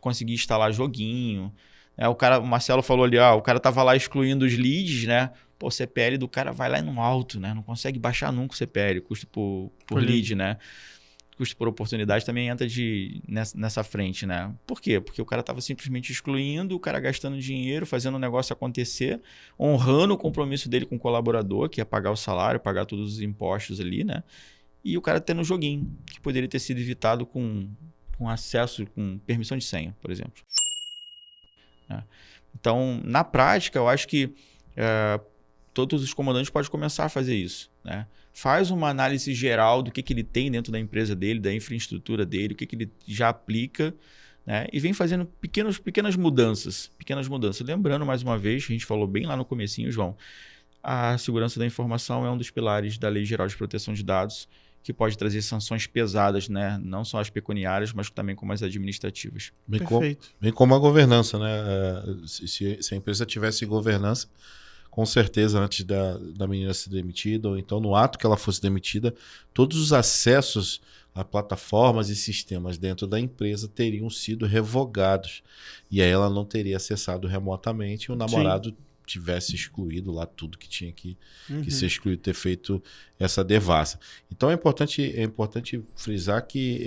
conseguir instalar joguinho. O Marcelo falou ali, o cara tava lá excluindo os leads, né? Pô, o CPL do cara vai lá no alto, né? Não consegue baixar nunca o CPL, custo por lead, né? custo por oportunidade também entra nessa frente, né? Por quê? Porque o cara estava simplesmente excluindo, o cara gastando dinheiro, fazendo o negócio acontecer, honrando o compromisso dele com o colaborador, que é pagar o salário, pagar todos os impostos ali, né? E o cara tendo um joguinho, que poderia ter sido evitado com acesso, com permissão de senha, por exemplo. Então, na prática, eu acho que todos os comandantes podem começar a fazer isso, né? Faz uma análise geral do que ele tem dentro da empresa dele, da infraestrutura dele, o que ele já aplica, né? E vem fazendo pequenas mudanças. Lembrando, mais uma vez, a gente falou bem lá no comecinho, João, a segurança da informação é um dos pilares da Lei Geral de Proteção de Dados, que pode trazer sanções pesadas, né? Não só as pecuniárias, mas também como as administrativas. Bem como a governança, né? Se a empresa tivesse governança, com certeza, antes da menina ser demitida, ou então no ato que ela fosse demitida, todos os acessos a plataformas e sistemas dentro da empresa teriam sido revogados. E aí ela não teria acessado remotamente e o namorado tivesse excluído lá tudo que tinha que ser excluído, ter feito essa devassa. Então é importante frisar que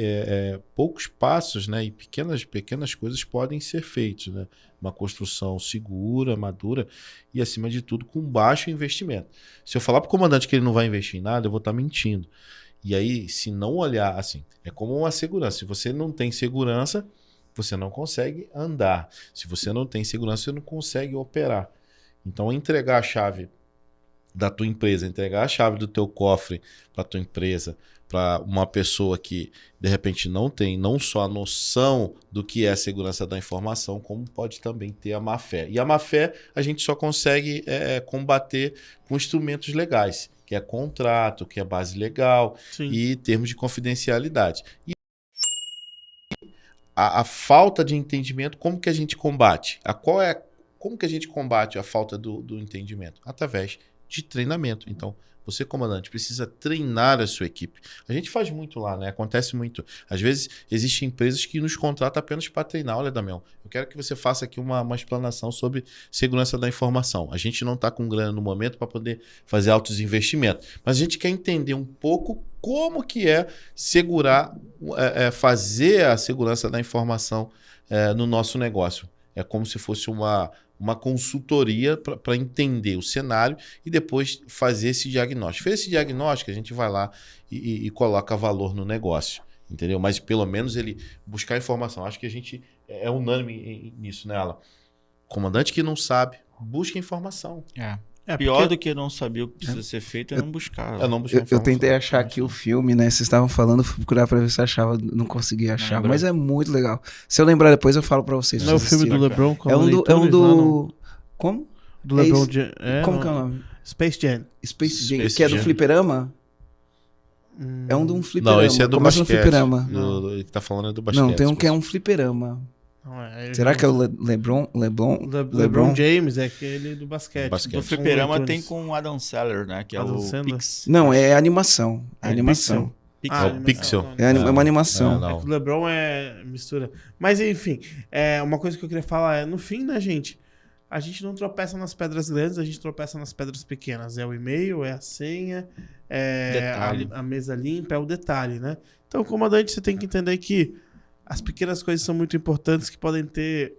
poucos passos, né, e pequenas coisas podem ser feitos, né? Uma construção segura, madura e, acima de tudo, com baixo investimento. Se eu falar para o comandante que ele não vai investir em nada, eu vou estar mentindo. E aí, se não olhar assim, é como uma segurança. Se você não tem segurança, você não consegue andar. Se você não tem segurança, você não consegue operar. Então, entregar a chave da tua empresa, entregar a chave do teu cofre para a tua empresa, para uma pessoa que, de repente, não tem não só a noção do que é a segurança da informação, como pode também ter a má-fé. E a má-fé a gente só consegue combater com instrumentos legais, que é contrato, que é base legal e termos de confidencialidade. E a falta de entendimento, como que a gente combate? Como que a gente combate a falta do entendimento? Através de treinamento. Então, você, comandante, precisa treinar a sua equipe. A gente faz muito lá, né? Acontece muito. Às vezes, existem empresas que nos contratam apenas para treinar. Olha, Damião, eu quero que você faça aqui uma explanação sobre segurança da informação. A gente não está com grana no momento para poder fazer altos investimentos. Mas a gente quer entender um pouco como que é fazer a segurança da informação no nosso negócio. É como se fosse uma consultoria para entender o cenário e depois fazer esse diagnóstico. Fez esse diagnóstico, a gente vai lá e coloca valor no negócio, entendeu? Mas pelo menos ele buscar informação. Acho que a gente é unânime nisso, né, Alan? Comandante que não sabe, busca informação. Pior do que não saber o que precisa ser feito é não buscar. Eu tentei achar aqui o filme, né? Vocês estavam falando, fui procurar pra ver se achava, não consegui achar, mas é muito legal. Se eu lembrar depois, eu falo pra vocês. Não é o filme do LeBron? É um do... Como? Do LeBron James. Como que é o nome? Space Jam. Space Jam, que é do fliperama? É um de um fliperama. Não, esse é do Começa basquete. No fliperama. Ele que tá falando é do basquete. Não, tem um que é um fliperama. Será que é o LeBron James, é aquele do basquete. Do fliperama tem com o Adam Sandler, né? Que é o Pix. Não, é animação. É animação. O Pixel. É uma animação. O LeBron é mistura. Mas enfim, uma coisa que eu queria falar no fim, né, gente? A gente não tropeça nas pedras grandes, a gente tropeça nas pedras pequenas. É o e-mail, é a senha, a mesa limpa, é o detalhe, né? Então, comandante, você tem que entender que as pequenas coisas são muito importantes, que podem ter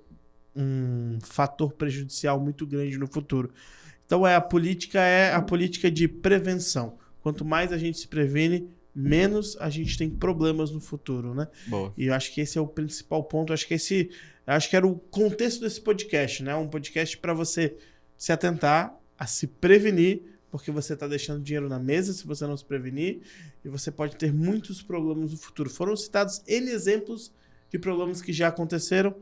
um fator prejudicial muito grande no futuro. Então, a política de prevenção. Quanto mais a gente se previne, menos a gente tem problemas no futuro, né? Boa. E eu acho que esse é o principal ponto. Acho que era o contexto desse podcast, né? Um podcast para você se atentar a se prevenir, porque você está deixando dinheiro na mesa se você não se prevenir, e você pode ter muitos problemas no futuro. Foram citados N exemplos de problemas que já aconteceram,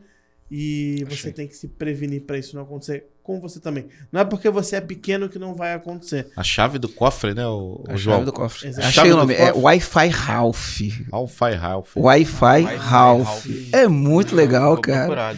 e você tem que se prevenir para isso não acontecer com você também. Não é porque você é pequeno que não vai acontecer. A chave do cofre, né, a João? Chave do cofre. Exato. Achei o nome. É Wi-Fi Ralph. Wi-Fi Ralph. É muito legal, cara.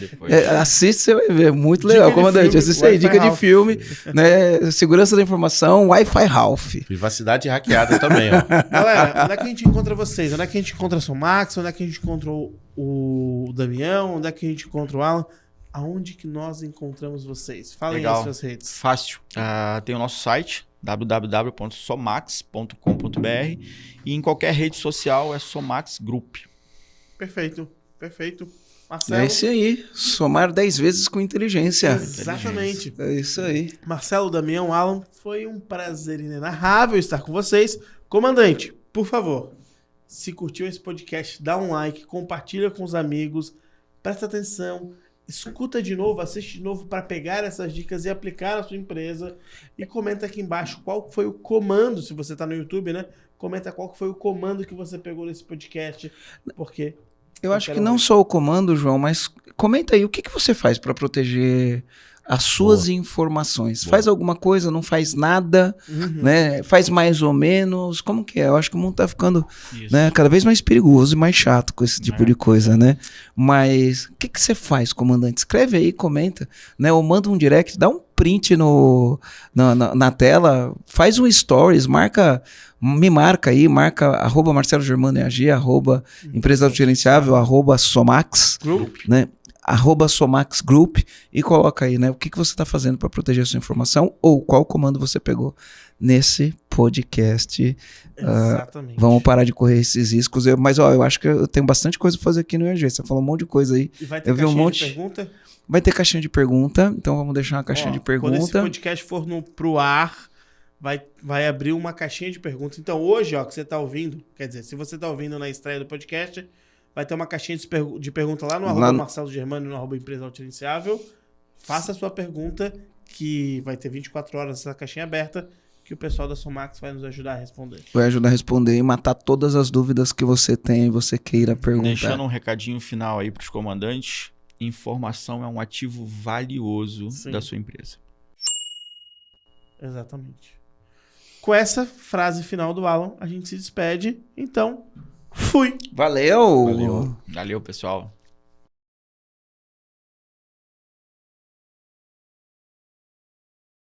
Assiste, você vai ver. Muito legal, comandante. Assiste aí. Dica de filme, né? Segurança da informação, Wi-Fi Ralph. Privacidade hackeada também, ó. Galera, onde é que a gente encontra vocês? Onde é que a gente encontra o Max? Onde é que a gente encontra o Damião? Onde é que a gente encontra o Alan? Aonde que nós encontramos vocês? Falem aí as suas redes. Fácil. Tem o nosso site, www.somax.com.br e em qualquer rede social é Somax Group. Perfeito, perfeito. Marcelo? É isso aí. Somar 10 vezes com inteligência. Exatamente. É isso aí. Marcelo, Damião, Alan, foi um prazer inenarrável estar com vocês. Comandante, por favor, se curtiu esse podcast, dá um like, compartilha com os amigos, presta atenção, escuta de novo, assiste de novo para pegar essas dicas e aplicar na sua empresa e comenta aqui embaixo qual foi o comando, se você está no YouTube, né? Comenta qual foi o comando que você pegou nesse podcast, porque... Eu acho que não só o comando, João, mas comenta aí, o que você faz para proteger as suas informações? Faz alguma coisa, não faz nada, né? Faz mais ou menos, como que é? Eu acho que o mundo tá ficando, né, cada vez mais perigoso e mais chato com esse tipo de coisa, né? Mas o que você faz, comandante? Escreve aí, comenta, né? Ou manda um direct, dá um print na tela, faz um stories, me marca aí, marca @Marcelo Germano EAG, @Empresa Autogerenciável, @Somax Group, né? @Somax Group e coloca aí, né? O que você está fazendo para proteger a sua informação ou qual comando você pegou nesse podcast. Exatamente. Vamos parar de correr esses riscos. Mas eu acho que eu tenho bastante coisa para fazer aqui no EAG. Você falou um monte de coisa aí. E vai ter eu vi caixinha de pergunta? Vai ter caixinha de pergunta, então vamos deixar uma caixinha de pergunta. Quando esse podcast for pro ar, vai abrir uma caixinha de perguntas. Então hoje, que você tá ouvindo, quer dizer, se você tá ouvindo na estreia do podcast, vai ter uma caixinha de pergunta lá no Marcelo Germano, no @Empresa Autogerenciável. Faça a sua pergunta, que vai ter 24 horas essa caixinha aberta, que o pessoal da Somax vai nos ajudar a responder. Vai ajudar a responder e matar todas as dúvidas que você tem e você queira perguntar. Deixando um recadinho final aí para os comandantes. Informação é um ativo valioso da sua empresa. Exatamente. Com essa frase final do Alan, a gente se despede. Então, fui! Valeu, Valeu, pessoal.